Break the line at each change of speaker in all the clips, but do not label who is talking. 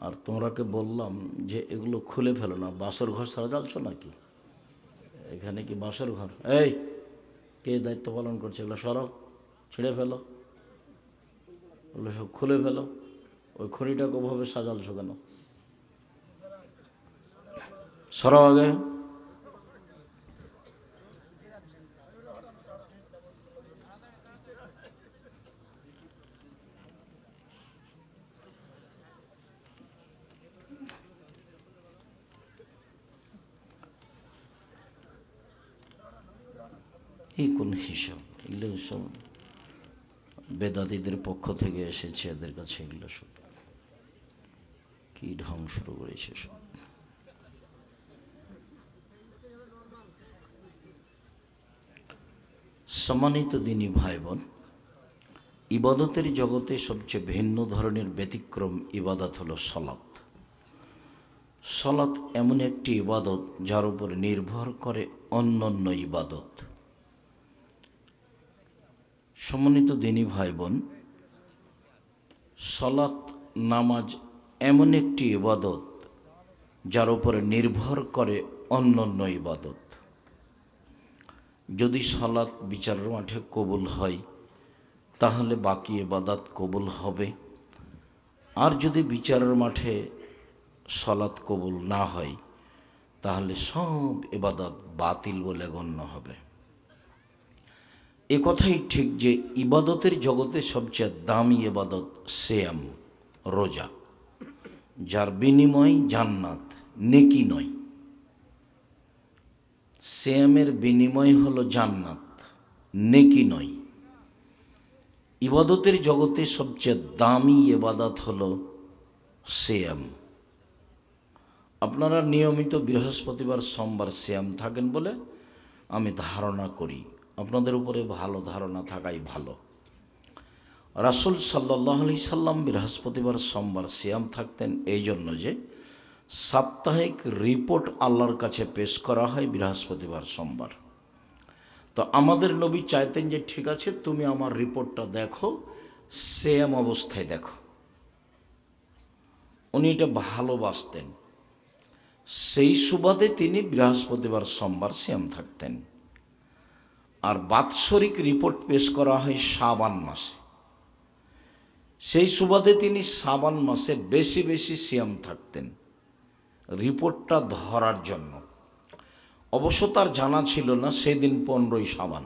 আর তোমরাকে বললাম যে এগুলো খুলে ফেলো না, বাসর ঘর সারা জ্বালছো নাকি? এখানে কি বাসর ঘর? এই কে দায়িত্ব পালন করছে? এগুলো সরো, ছিঁড়ে ফেলো, ওগুলো সব খুলে ফেলো। ওই খড়িটাকে ওভাবে সাজালছো কেন? সরো আগে। এই কোন হিসাব? এগুলো সব বেদাতীদের পক্ষ থেকে এসেছে, এদের কাছে এগুলো সব কি ঢং শুরু করেছে সব। সম্মানিত দিনী ভাই বোন, ইবাদতের জগতে সবচেয়ে ভিন্ন ধরনের ব্যতিক্রম ইবাদত হলো সলাত। সলাত এমন একটি ইবাদত যার উপর নির্ভর করে অন্যান্য ইবাদত। সম্মানিত দিনী ভাই বোন, সলাত নামাজ এমন একটি ইবাদত যার উপরে নির্ভর করে অন্যান্য ইবাদত। যদি সলাত বিচারের মাঠে কবুল হয় তাহলে বাকি ইবাদত কবুল হবে, আর যদি বিচারের মাঠে সলাত কবুল না হয় তাহলে সব ইবাদত বাতিল বলে গণ্য হবে। এ কথাই ঠিক যে ইবাদতের জগতে সবচেয়ে দামি ইবাদত সিয়াম, রোজা, যার বিনিময় জান্নাত, নেকি নয়। সিয়ামের বিনিময় হলো জান্নাত, নেকি নয়। ইবাদতের জগতে সবচেয়ে দামি ইবাদত হলো সিয়াম। আপনারা নিয়মিত বৃহস্পতিবার সোমবার সিয়াম থাকেন বলে আমি ধারণা করি, আপনাদের উপরে ভালো ধারণা থাকাই ভালো। রাসূল সাল্লাল্লাহু আলাইহি সাল্লাম বৃহস্পতিবার সোমবার সিয়াম থাকতেন এই জন্য যে সাপ্তাহিক রিপোর্ট আল্লাহর কাছে পেশ করা হয় বৃহস্পতিবার সোমবার। তো আমাদের নবী চাইতেন যে ঠিক আছে, তুমি আমার রিপোর্টটা দেখো, সিয়াম অবস্থায় দেখো। উনি এটা ভালোবাসতেন, সেই সুবাদে তিনি বৃহস্পতিবার সোমবার সিয়াম থাকতেন। আর বাৎসরিক রিপোর্ট পেশ করা হয় শাবান মাসে, সেই সুবাদে তিনি শাবান মাসে বেশি বেশি সিয়াম থাকতেন রিপোর্টটা ধরার জন্য। অবশ্য তার জানা ছিল না সেদিন 15ই শাবান।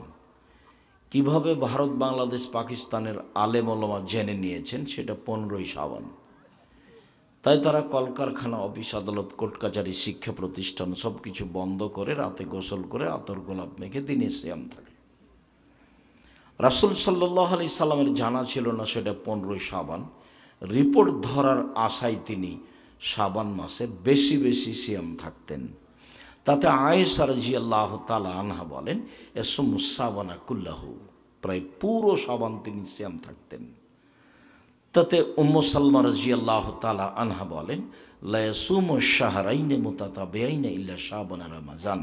কিভাবে ভারত, বাংলাদেশ, পাকিস্তানের আলেম ওলামা জেনে নিয়েছেন সেটা 15ই শাবান। তাই তারা কলকারখানা, অফিস আদালত, কোর্ট কাচারি, শিক্ষা প্রতিষ্ঠান সব কিছু বন্ধ করে রাতে গোসল করে আতর গোলাপ মেখে দিনে সিয়াম থাকে। রাসূল সাল্লাল্লাহু আলাইহি সাল্লামের জানা ছিল না সেটা 15ই শাবান। রিপোর্ট ধরার আশায় তিনি শাবান মাসে বেশি বেশি সিয়াম থাকতেন। তাতে আয়েশা রাদিয়াল্লাহু তাআলা আনহা বলেন, ইয়াসুমুস শাবানা কুল্লাহু, প্রায় পুরো শাবান তিনি সিয়াম থাকতেন। তাতে উম্মু সালমা রাদিয়াল্লাহু তাআলা আনহা বলেন, লা ইয়াসুমুশ শাহরাইনি মুতাতাবিআইনি ইল্লা শাবান আর রমাজান।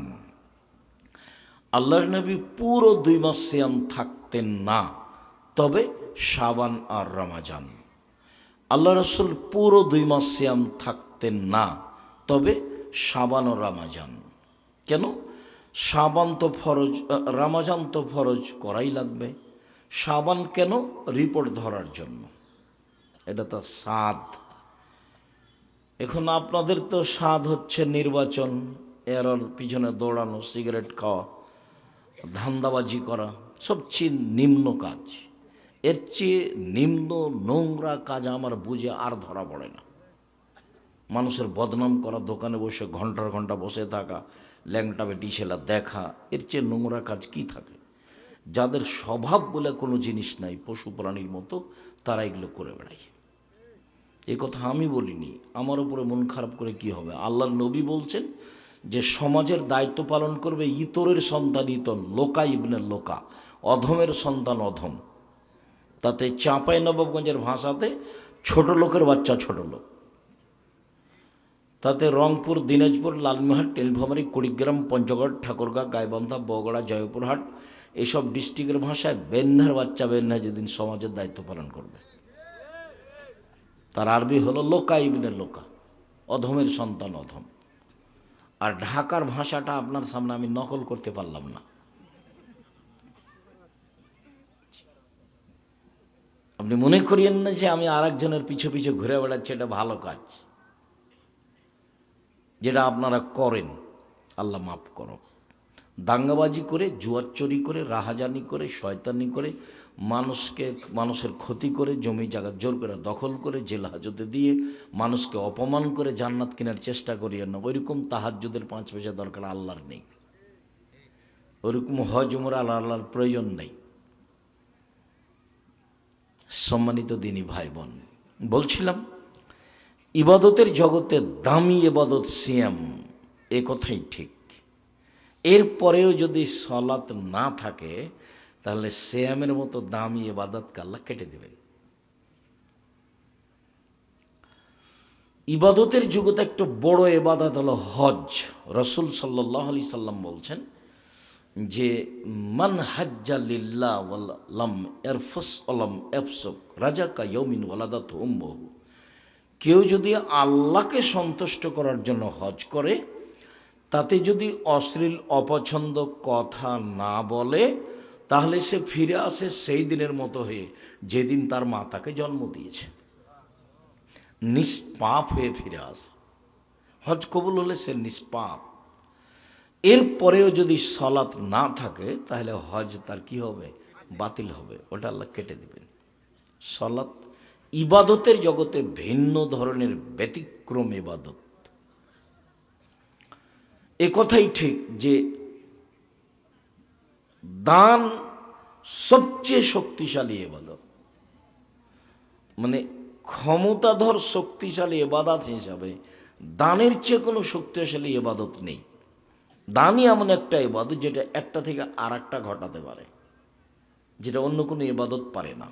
আল্লাহর নবী পুরো 2 মাস সিয়াম থাকতেন না, তবে শাবান আর রমাজান। আল্লাহ রাসূল পুরো 2 মাস সিয়াম থাকতেন না, তবে শাবান ও রমাজান। কেন? শাবান তো ফরজ, রমাজান তো ফরজ করাই লাগবে। শাবান কেন? রিপোর্ট ধরার জন্য। এটা তো সাদ। এখন আপনাদের তো স্বাদ হচ্ছে নির্বাচন, এর পিছনে দৌড়ানো, সিগারেট খাওয়া, ধান্দাবাজি করা, সবচেয়ে নিম্ন কাজ। এর চেয়ে নিম্ন নোংরা কাজ আমার বুঝে আর ধরা পড়ে না। মানুষের বদনাম করা, দোকানে বসে ঘন্টার ঘন্টা বসে থাকা, ল্যাংটা বেটি ছেলা দেখা, এর চেয়ে নোংরা কাজ কি থাকে? যাদের স্বভাব বলে কোনো জিনিস নাই, পশু প্রাণীর মতো, তারা এগুলো করে বেড়ায়। এ কথা আমি বলিনি, আমার উপরে মন খারাপ করে কি হবে? আল্লাহর নবী বলছেন যে সমাজের দায়িত্ব পালন করবে ইতরের সন্তান ইতন, লোকা ইবনে লোকা, অধমের সন্তান অধম। তাতে চাঁপাইনবাবগঞ্জের ভাষাতে ছোট লোকের বাচ্চা ছোট লোক। তাতে রংপুর, দিনাজপুর, লালমোহন, টেলভামারি, কুড়িগ্রাম, পঞ্চগড়, ঠাকুরগাঁ, গাইবান্ধা, বগুড়া, জয়পুরহাট, এসব ডিস্ট্রিক্টের ভাষায় বেন্নার বাচ্চা বেন্না যেদিন সমাজের দায়িত্ব পালন করবে। তার আরবি হলো লোকা ইবনে লোকা, অধমের সন্তান অধম। আর ঢাকার ভাষাটা আপনার সামনে আমি নকল করতে পারলাম না। আপনি মনে করিয়েন না যে আমি আর একজনের পিছু পিছু ঘুরে বেড়াচ্ছি, এটা ভালো কাজ যেটা আপনারা করেন, আল্লাহ মাফ করো। দাঙ্গাবাজি করে, জুয়ার চুরি করে, রাহাজানি করে, শয়তানি করে, মানুষের ক্ষতি করে, জমি জায়গা জোর করে দখল করে, জেল হাজতে দিয়ে মানুষকে অপমান করে জান্নাত কেনার চেষ্টা করিয়েন না। ওইরকম তাহাজ্জুদের 5 পয়সা দরকার আল্লাহর নেই, ওইরকম হজ উমরা আল্লাহর প্রয়োজন নেই। সম্মানিত দিনী ভাই বোন, বলছিলাম ইবাদতের জগতে দামি ইবাদত সিয়াম, এ কথাই ঠিক। এরপরেও যদি সালাত না থাকে তাহলে সিয়ামের মতো দামি ইবাদতকে আল্লাহ কেটে দেবেন। ইবাদতের জগতে একটা বড় ইবাদত হলো হজ। রাসূল সাল্লাল্লাহু আলাইহি সাল্লাম বলছেন যে মান হাজ্জা লিল্লাহ ওয়ালাম ইয়ারফুস ওয়ালাম ইয়াফসুক রাজাকা ইয়াউমিন ওয়ালাদাতু উম্মুহু, কেউ যদি আল্লাহকে সন্তুষ্ট করার জন্য হজ করে, তাতে যদি অশ্লীল অপছন্দ কথা না বলে, তাহলে সে ফিরে আসে সেই দিনের মতো হয়ে যেদিন তার মা তাকে জন্ম দিয়েছে। নিষ্পাপ হয়ে ফিরে আসে। হজ কবুল হলে সে নিষ্পাপ। এরপরেও যদি সালাত না থাকে তাহলে হজ তার কি হবে? বাতিল হবে, ওটা আল্লাহ কেটে দিবেন। সালাত ইবাদতের জগতে ভিন্ন ধরনের ব্যতিক্রম ইবাদত। এ কথাই ঠিক যে দান সবচেয়ে শক্তিশালী ইবাদত, মানে ক্ষমতাধর শক্তিশালী ইবাদত হিসাবে দানের চেয়ে কোনো শক্তিশালী ইবাদত নেই। দানই এমন একটা ইবাদত যেটা একটা থেকে আর একটা ঘটাতে পারে, যেটা অন্য কোনো ইবাদত পারে না।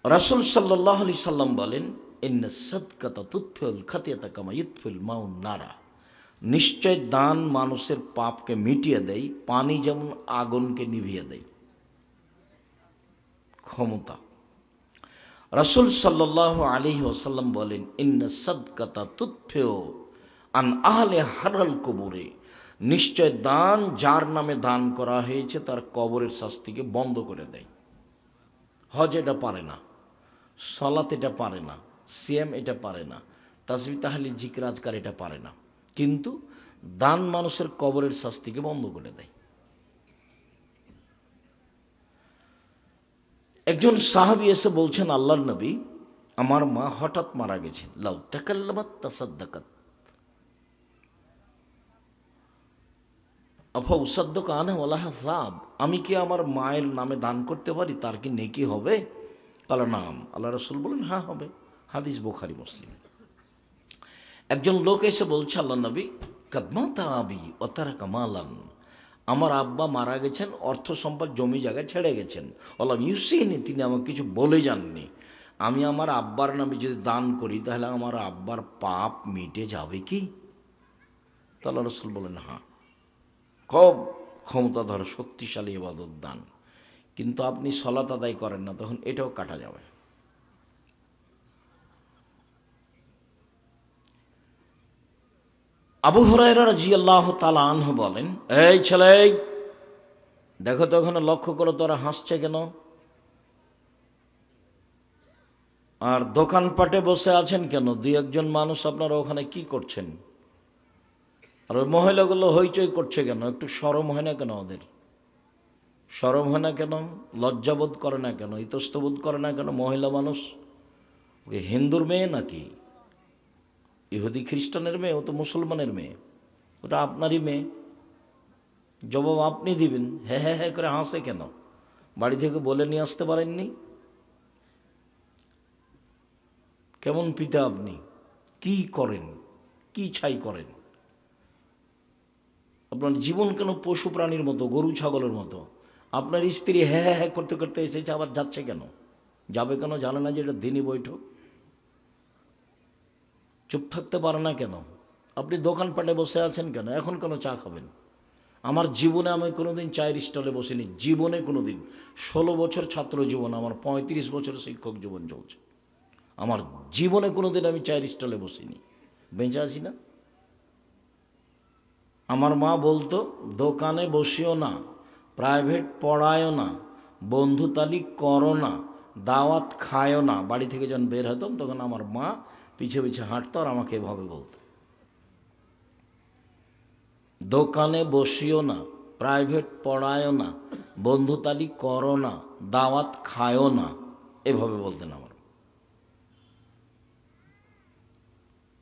রাসূল সাল্লাল্লাহু আলাইহি সাল্লাম বলেন, ইন্না সাদকাতা তুতফিউল খাতিয়াতা কামা ইউতফিল মাউন নারা, নিশ্চয় দান মানুষের পাপকে মিটিয়ে দেয়, পানি যেমন আগুনকে নিভিয়ে দেয়। ক্ষমতা। রাসূল সাল্লাল্লাহু আলাইহি ওয়াসাল্লাম বলেন, ইন্না সাদকাতা তুতফিউ আন আহলে হারাল কবরে, নিশ্চয় দান যার নামে দান করা হয়েছে তার কবরের শাস্তিকে বন্ধ করে দেয়। হজ এটা পারে না, সালাত এটা পারে না, সিয়াম এটা পারে না, তাসবিহ তাহলিল জিকির আজকার এটা পারে না, কিন্তু দান মানুষের কবরের শাস্তিকে বন্ধ করে দেয়। একজন সাহাবী এসে বলছেন, আল্লাহর নবী, আমার মা হঠাৎ মারা গেছেন, লাউ তাকাল্লামাত তাসাদ্দাকাত আফা উসাদ্দাক আনহা ওয়ালাহা সাব, আমি কি আমার মায়ের নামে দান করতে পারি, তার কি নেকি হবে? কালা নাম। আল্লাহ রাসূল বলেন, হ্যাঁ হবে। হাদিস বুখারী মুসলিম। একজন লোক এসে বলছে, আল্লাহ নবী, কাদমাতা আবি ওয়া তারাকা মালান, আমার আব্বা মারা গেছেন, অর্থ সম্পদ জমি জায়গায় ছেড়ে গেছেন, আল্লাহ ইউসিনি, তিনি আমাকে কিছু বলে যাননি, আমি আমার আব্বার নামে যদি দান করি তাহলে আমার আব্বার পাপ মিটে যাবে কি? তো আল্লাহ রাসূল বলেন, হ্যাঁ, খুব ক্ষমতাধর শক্তিশালী ইবাদত দান, কিন্তু আপনি সালাত আদায় করেন না, তখন এটাও কাটা যাবে। আবু হুরায়রা রাদিয়াল্লাহু তাআলা আনহু বলেন, এই ছেলে, দেখো তো ওখানে লক্ষ্য করো তোরা হাসছে কেন? আর দোকানপাটে বসে আছেন কেন? দুই একজন মানুষ আপনারা ওখানে কি করছেন? আর ওই মহিলাগুলো হইচই করছে কেন? একটু শরম হয় না কেন ওদের? শরম হয় না কেন? লজ্জাবোধ করে না কেন? ইতস্তবোধ করে না কেন? মহিলা মানুষ ওকে হিন্দুর মেয়ে নাকি ইহুদি খ্রিস্টানের মেয়ে? ও তো মুসলমানের মেয়ে, ওটা আপনারই মেয়ে, জবাব আপনি দিবেন। হ্যাঁ হ্যাঁ হ্যাঁ করে হাসে কেন? বাড়ি থেকে বলে নিয়ে আসতে পারেননি? কেমন পিতা আপনি? কি করেন? কি ছাই করেন? আপনার জীবন কেন পশু প্রাণীর মতো, গরু ছাগলের মতো? আপনার স্ত্রী হ্যাঁ হ্যাঁ হ্যাঁ করতে করতে এসেছে, আবার যাচ্ছে কেন? যাবে কেন? জানে না যে এটা দিনই বৈঠক? চুপ থাকতে পারে না কেন? আপনি দোকানপাটে বসে আছেন কেন? এখন কেন চা খাবেন? আমার জীবনে আমি কোনোদিন চায়ের স্টলে বসিনি, জীবনে কোনোদিন। 16 বছর ছাত্র জীবন, আমার 35 বছর শিক্ষক জীবন চলছে। আমার জীবনে কোনোদিন আমি চায়ের স্টলে বসিনি, বেঁচে আছি না। আমার মা বলতো, দোকানে বসিও না, প্রাইভেট পড়ায়ও না, বন্ধুতালি করো না, দাওয়াত খায়ও না। বাড়ি থেকে যখন বের হতাম তখন আমার মা পিছে পিছে হাঁটতো আর আমাকে এভাবে বলতো, দোকানে বসিও না, প্রাইভেট পড়ায়ও না, বন্ধুতালি করো না, দাওয়াত খায়ও না, এভাবে বলতেন আমার।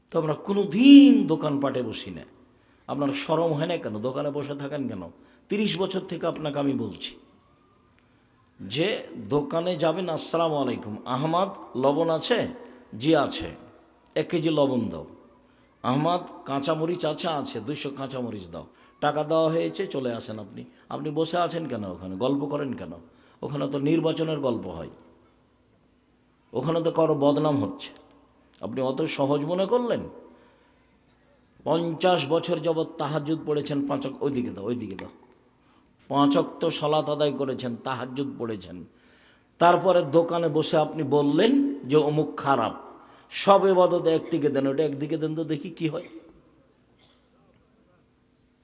তো আমরা কোনো দিন দোকানপাটে বসি না। আপনার শরম হয় না কেন? দোকানে বসে থাকেন কেন? 30 বছর থেকে আপনাকে আমি বলছি যে দোকানে যাবেন, আসসালামু আলাইকুম, আহমদ লবণ আছে? জি আছে, 1 কেজি লবণ দাও। আহমদ কাঁচামরিচ আছে? আছে, 200 কাঁচামরিচ দাও। টাকা দেওয়া হয়েছে, চলে আসেন। আপনি আপনি বসে আছেন কেন ওখানে? গল্প করেন কেন? ওখানে তো নির্বাচনের গল্প হয়, ওখানে তো কারো বদনাম হচ্ছে। আপনি অত সহজ মনে করলেন? 50 বছর যাবৎ তাহাজ্জুদ পড়েছেন, ওইদিকে দাও, ওইদিকে দাও। 5 ওয়াক্ত সালাত আদায় করেছেন, তাহাজ্জুদ পড়েছেন, তারপরে দোকানে বসে আপনি বললেন যে অমুক খারাপ। সব ইবাদত একদিকে দেন, ওটা একদিকে দেন তো দেখি কি হয়।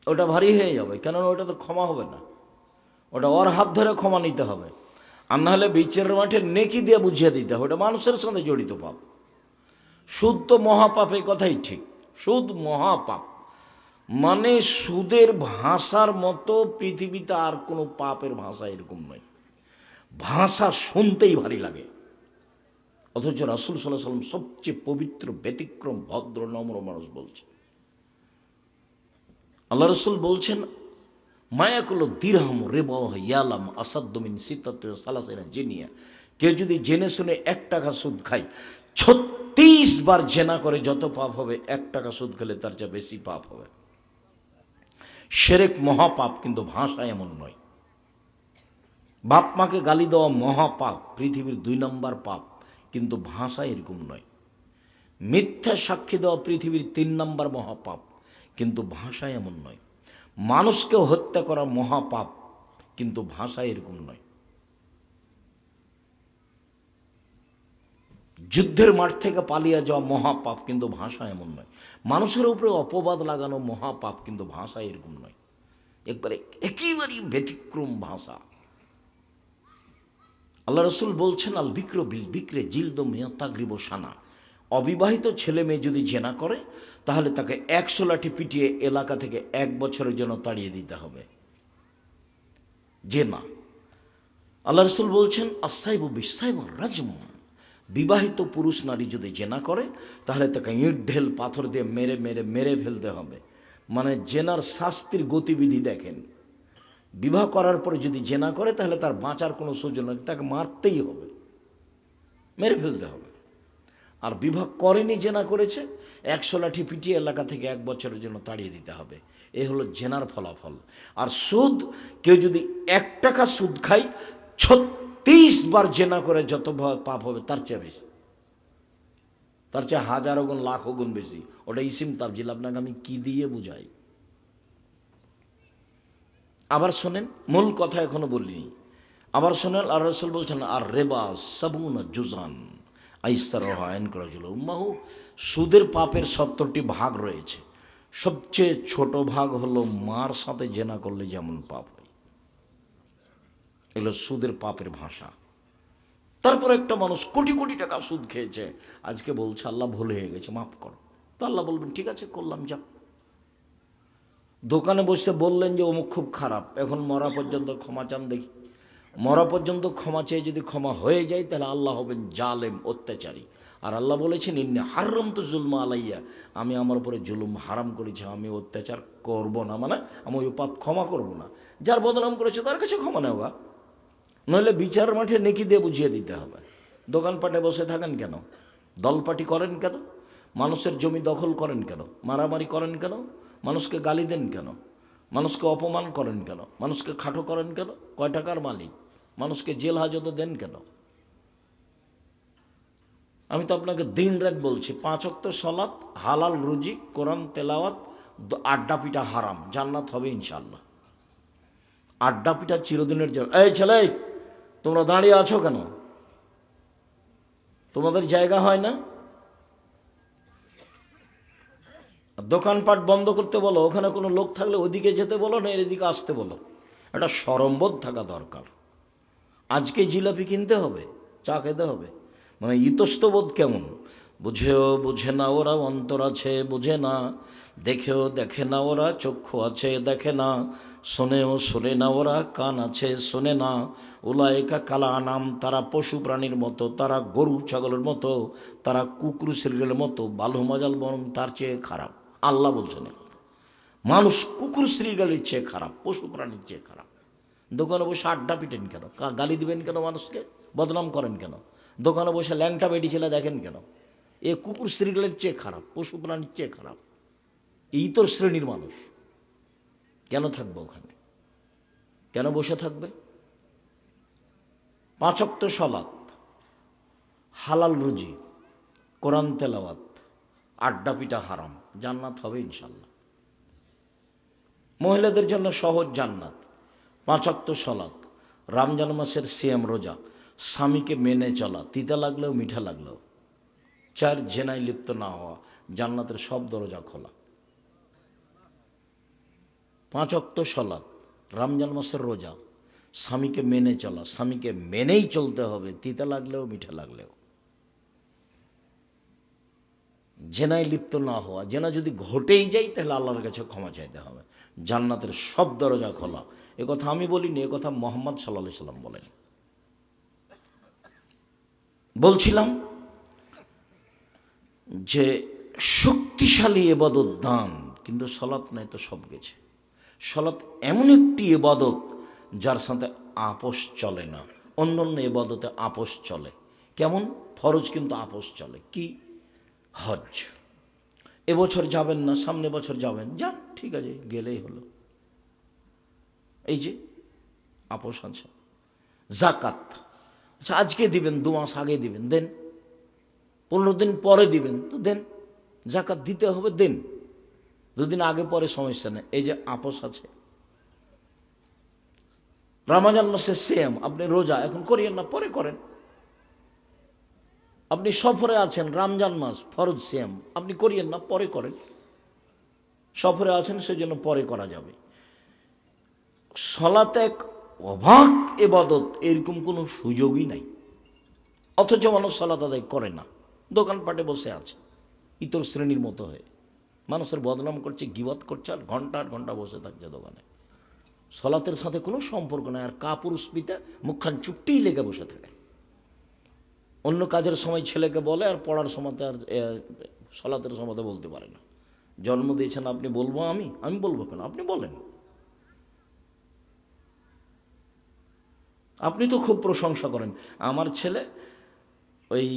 ওটা ভারী হয়ে যাবে, কেননা ওটা তো ক্ষমা হবে না। ওটা ওর হাত ধরে ক্ষমা নিতে হবে, আর না হলে বিচারের মাঠে নেকি দিয়ে বুঝিয়ে দিতে হবে। ওটা মানুষের সঙ্গে জড়িত পাপ। সুদ তো মহাপাপ, এই কথাই ঠিক। সুদ মহাপাপ, মানে সুদের ভাষার মতো পৃথিবীতে আর কোনো পাপের ভাষা এরকম নয়। ভাষা শুনতেই ভারী লাগে, অথচ রাসূল সাল্লাল্লাহু আলাইহি ওয়াসাল্লাম সবচেয়ে পবিত্র, ব্যতিক্রম, ভদ্র, নম্র মানুষ বলছে। আল্লাহ রাসূল বলছেন, মায়াকুল দিরহাম রিবা ইয়ালাম আসাদ্দু মিন সিত্তাতি সালাসিনা জিনিয়া। কেউ যদি জেনে শুনে 1 টাকা সুদ খায়, 36 বার জেনা করে যত পাপ হবে, 1 টাকা সুদ খেলে তার চেয়ে বেশি পাপ হবে। শিরক মহাপাপ, কিন্তু ভাষা এমন নয়। বাপ মাকে গালি দেওয়া মহাপাপ, পৃথিবীর 2 নম্বর পাপ, কিন্তু ভাষা এরকম নয়। মিথ্যা সাক্ষী দেওয়া পৃথিবীর 3 নম্বর মহাপাপ, কিন্তু ভাষা এমন নয়। মানুষকে হত্যা করা মহাপাপ, কিন্তু ভাষা এরকম নয়। যুদ্ধের মাঠ থেকে পালিয়ে যাওয়া মহাপাপ, কিন্তু ভাষা এমন নয়। মানুষের উপরে অপবাদ লাগানো মহাপাপ, কিন্তু ভাষা এরকম নয়। একেবারেই ব্যতিক্রম ভাষা। আল্লাহ রাসূল বলছেন, আল বিক্র বিল বিক্রে জিলদু মিয়াতাগরিব সানা। অবিবাহিত ছেলে মেয়ে যদি জেনা করে, তাহলে তাকে 100 লাঠি পিটিয়ে এলাকা থেকে 1 বছরের জন্য তাড়িয়ে দিতে হবে। জেনা। আল্লাহ রাসূল বলছেন, আসাইবু বিসাইবুর রাজম। বিবাহিত পুরুষ নারী যদি জেনা করে, তাহলে তাকে ইট ঢেল পাথর দিয়ে মেরে মেরে মেরে ফেলতে হবে। মানে জেনার শাস্তির গতিবিধি দেখেন। বিবাহ করার পরে যদি জেনা করে, তাহলে তার বাঁচার কোনো সুযোগ নেই, তাকে মারতেই হবে, মেরে ফেলতে হবে। আর বিবাহ করেনি, জেনা করেছে, 100 লাঠি পিটিয়ে এলাকা থেকে 1 বছরের জন্য তাড়িয়ে দিতে হবে। এ হলো জেনার ফলাফল। আর সুদ, কেউ যদি 1 টাকা সুদ খায়, 36 বার জেনা করে যত পাপ হবে, তার চেয়ে বেশি, তার চেয়ে হাজারো গুণ, লাখো গুণ বেশি। ওটা ইসিম তাবজিল, আপনাকে আমি কি দিয়ে বুঝাই। আবার শোনেন, মূল কথা এখনো বলিনি। আবার শোনেন, আর রাসূল বলছেন, আর রেবা সাবুনা জুজান আইসারহা ইনকরাজুল উম্মাহু। সুদের পাপের 70টি ভাগ রয়েছে। সবচেয়ে ছোট ভাগ হলো মার সাথে জেনা করলে যেমন পাপ হয়। এগুলো সুদের পাপের ভাষা। তারপর একটা মানুষ কোটি কোটি টাকা সুদ খেয়েছে, আজকে বলছে আল্লাহ ভুল হয়ে গেছে, মাফ করো। তো আল্লাহ বলবেন, ঠিক আছে, করলাম, যা। দোকানে বসে বললেন যে অমুক খুব খারাপ, এখন মরা পর্যন্ত ক্ষমা চান দেখি। মরা পর্যন্ত ক্ষমা চেয়ে যদি ক্ষমা হয়ে যায়, তাহলে আল্লাহ হবেন জালেম, অত্যাচারী। আর আল্লাহ বলেছেন, ইন্নী হাররামতু যুলমা আলাইয়া, আমি আমার উপরে জুলুম হারাম করেছি, আমি অত্যাচার করব না, মানে আমি ওই পাপ ক্ষমা করব না। যার বদনাম করেছে তার কাছে ক্ষমা নেওয়া, নইলে বিচার মাঠে নেকি দিয়ে বুঝিয়ে দিতে হবে। দোকানপাটে বসে থাকেন কেন? দলপাটি করেন কেন? মানুষের জমি দখল করেন কেন? মারামারি করেন কেন? মানুষকে গালি দেন কেন? মানুষকে অপমান করেন কেন? মানুষকে খাটো করেন কেন? কয় টাকার মালিক? মানুষকে জেল হাজতে দেন কেন? আমি তো আপনাকে দিন রাত বলছি, 5 ওয়াক্ত সালাত, হালাল রুজি, কোরআন তেলাওয়াত, আড্ডা পিটা হারাম, জান্নাত হবে ইনশাআল্লাহ। আড্ডা পিটা চিরদিনের জন্য। এই ছেলে, তোমরা দাঁড়িয়ে আছো কেন? তোমাদের জায়গা হয় না? দোকানপাট বন্ধ করতে বলো, ওখানে কোনো লোক থাকলে ওদিকে যেতে বলো, না এদিকে আসতে বলো। একটা শরমবোধ থাকা দরকার। আজকে জিলাপি কিনতে হবে, চা খেতে হবে, মানে ইতস্তবোধ কেমন? বুঝেও বুঝে না ওরা, অন্তর আছে বোঝে না, দেখেও দেখে না ওরা, চক্ষু আছে দেখে না, শোনেও শোনে না ওরা, কান আছে শোনে না। উলায়েকা কালা আনাম, তারা পশু প্রাণীর মতো, তারা গরু ছাগলের মতো, তারা কুকুর শ্রীলের মতো, বালু মাজাল বরং তার চেয়ে খারাপ। আল্লাহ বলছেন মানুষ কুকুর শ্রীগালির চেয়ে খারাপ, পশু প্রাণীর চেয়ে খারাপ। দোকানে বসে আড্ডা পিটেন কেন? গালি দিবেন কেন? মানুষকে বদনাম করেন কেন? দোকানে বসে ল্যাংটা বেটি ছেলে দেখেন কেন? এ কুকুর শ্রীগালের চেয়ে খারাপ, পশু প্রাণীর চেয়ে খারাপ, এই তোর শ্রেণীর মানুষ। কেন থাকবে ওখানে? কেন বসে থাকবে? 5 ওয়াক্ত সালাত, হালাল রুজি, কোরআন তেলাওয়াত, আড্ডা পিটা হারাম, জান্নাত হবে ইনশাল্লাহ। মহিলাদের জন্য সহজ জান্নাত, 5 ওয়াক্ত সালাত, রমজান মাসের সিয়াম রোজা, স্বামীকে মেনে চলা, তিতা লাগলেও মিঠা লাগলেও, 4 জেনায় লিপ্ত না হওয়া, জান্নাতের সব দরজা খোলা। 5 ওয়াক্ত সালাত, রমজান মাসের রোজা, স্বামীকে মেনে চলা, স্বামীকে মেনেই চলতে হবে, তিতা লাগলেও মিঠা লাগলেও। জেনায় লিপ্ত না হওয়া, জেনা যদি ঘটেই যায় তাহলে আল্লাহর কাছে ক্ষমা চাইতে হবে, জান্নাতের সব দরজা খোলা। এ কথা আমি বলিনি, এ কথা মুহাম্মদ সাল্লাল্লাহু আলাইহি সাল্লাম বলেন। বলছিলাম যে শক্তিশালী ইবাদত দান, কিন্তু সালাত নাই তো সব গেছে। সালাত এমন একটি ইবাদত যার সাথে আপোষ চলে না। অন্য অন্য ইবাদতে আপোষ চলে। কেমন? ফরজ কিন্তু আপোষ চলে। কি? হজ। এবছর যাবেন না, সামনে বছর যাবেন, যান, ঠিক আছে, গেলেই হলো। এই যে আপোষ আছে। জাকাত, আচ্ছা আজকে দিবেন, 2 মাস আগে দিবেন, দেন। 15 দিন পরে দিবেন, তো দেন। জাকাত দিতে হবে, দেন। 2 দিন আগে পরে সমস্যা নেই। এই যে আপোষ আছে। রমজান মাসের সিয়াম, আপনি রোজা এখন করিয়েন না, পরে করেন। আপনি সফরে আছেন, রমজান মাস ফরজ সিয়াম, আপনি করিয়েন না, পরে করেন। সফরে আছেন সেজন্য পরে করা যাবে। সালাত এক অবাক ইবাদত, এরকম কোনো সুযোগই নাই। অথচ মানুষ সালাত আদায় করে না, দোকানপাটে বসে আছে ইতর শ্রেণীর মতো হয়ে, মানুষের বদনাম করছে, গীবত করছে, আর ঘন্টার ঘন্টা বসে থাকছে দোকানে। সালাতের সাথে কোনো সম্পর্ক নাই। আর কাপুরুষ পিতা মুখখান চুপটিই লেগে বসে থাকে। অন্য কাজের সময় ছেলেকে বলে, আর পড়ার সময় আর সালাতের সময় বলতে পারে না। জন্ম দিয়েছেন আপনি, বলবো আমি বলবো কেন? আপনি বলেন। আপনি তো খুব প্রশংসা করেন, আমার ছেলে ওই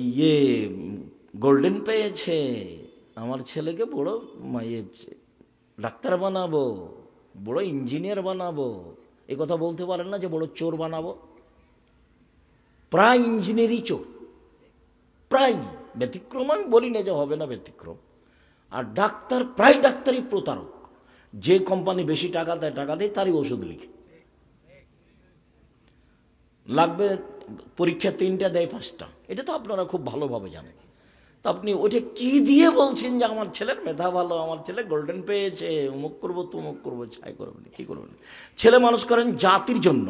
গোল্ডেন পেয়েছে, আমার ছেলেকে বড় ডাক্তার বানাবো, বড় ইঞ্জিনিয়ার বানাবো। এ কথা বলতে পারেন না যে বড় চোর বানাবো? প্রায় ইঞ্জিনিয়ারই চোর, প্রায়। ব্যতিক্রম আমি বলি না যে হবে না ব্যতিক্রম। আর ডাক্তার, প্রায় ডাক্তারই প্রতারক। যে কোম্পানি বেশি টাকা দেয় তারই ওষুধ লিখে। লাগবে পরীক্ষা 3টা, দেয় 5টা। এটা তো আপনারা খুব ভালোভাবে জানেন। তো আপনি ওটা কি দিয়ে বলছেন যে আমার ছেলের মেধা ভালো, আমার ছেলে গোল্ডেন পেয়েছে, অমুক করবো তমুক করবো, ছাই করবেন, কি করবেন? ছেলে মানুষ করেন জাতির জন্য,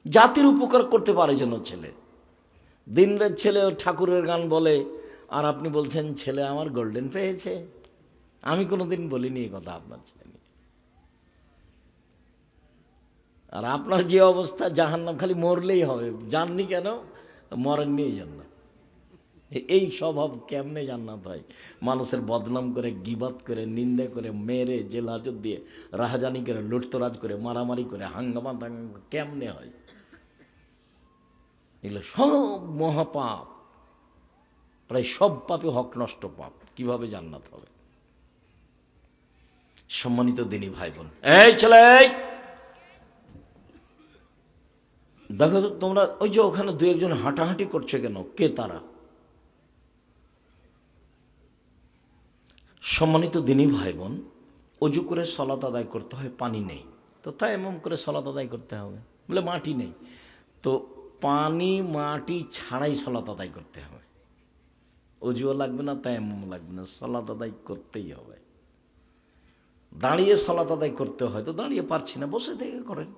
জাতির উপকার করতে পারে জন্য ছেলে। দিনরাত ছেলে ঠাকুরের গান বলে, আর আপনি বলছেন ছেলে আমার গোল্ডেন পেয়েছে। আমি কোনোদিন বলিনি এই কথা আপনার ছেলে নিয়ে। আর আপনার যে অবস্থা, জাহান্নাম, খালি মরলেই হবে। জাননি কেন? মরেননি এই জন্য। এই স্বভাব কেমনে জান্নাত হয়? মানুষের বদনাম করে, গীবত করে, নিন্দা করে, মেরে, জেল হাজত দিয়ে, রাহাজানি করে, লুটতরাজ করে, মারামারি করে, হাঙ্গামা দাঙ্গা কেমনে হয়? এগুলো সব মহাপাপ, প্রায় সব পাপে হক নষ্ট পাপ। কিভাবে জান্নাত হবে? সম্মানিত দিনী ভাই বোন, এই ছেলে দেখো তো, তোমরা ওই যে ওখানে 2-1 জন হাঁটাহাঁটি করছে কেন? কে তারা? সম্মানিত দিনী ভাই বোন, অজু করে সালাত আদায় করতে হয়, পানি নেই, তো তাই এমন করে সালাত আদায় করতে হবে। বলে মাটি নেই, তো পানি মাটি ছাড়াই সালাত আদায় করতে হবে। অজুও লাগবে না, তায়াম্মুম লাগবে না, সালাত আদায় করতেই হবে। দাঁড়িয়ে সালাত আদায় করতে হয় তো দাঁড়িয়ে পারছি না, বসে থেকে করেন।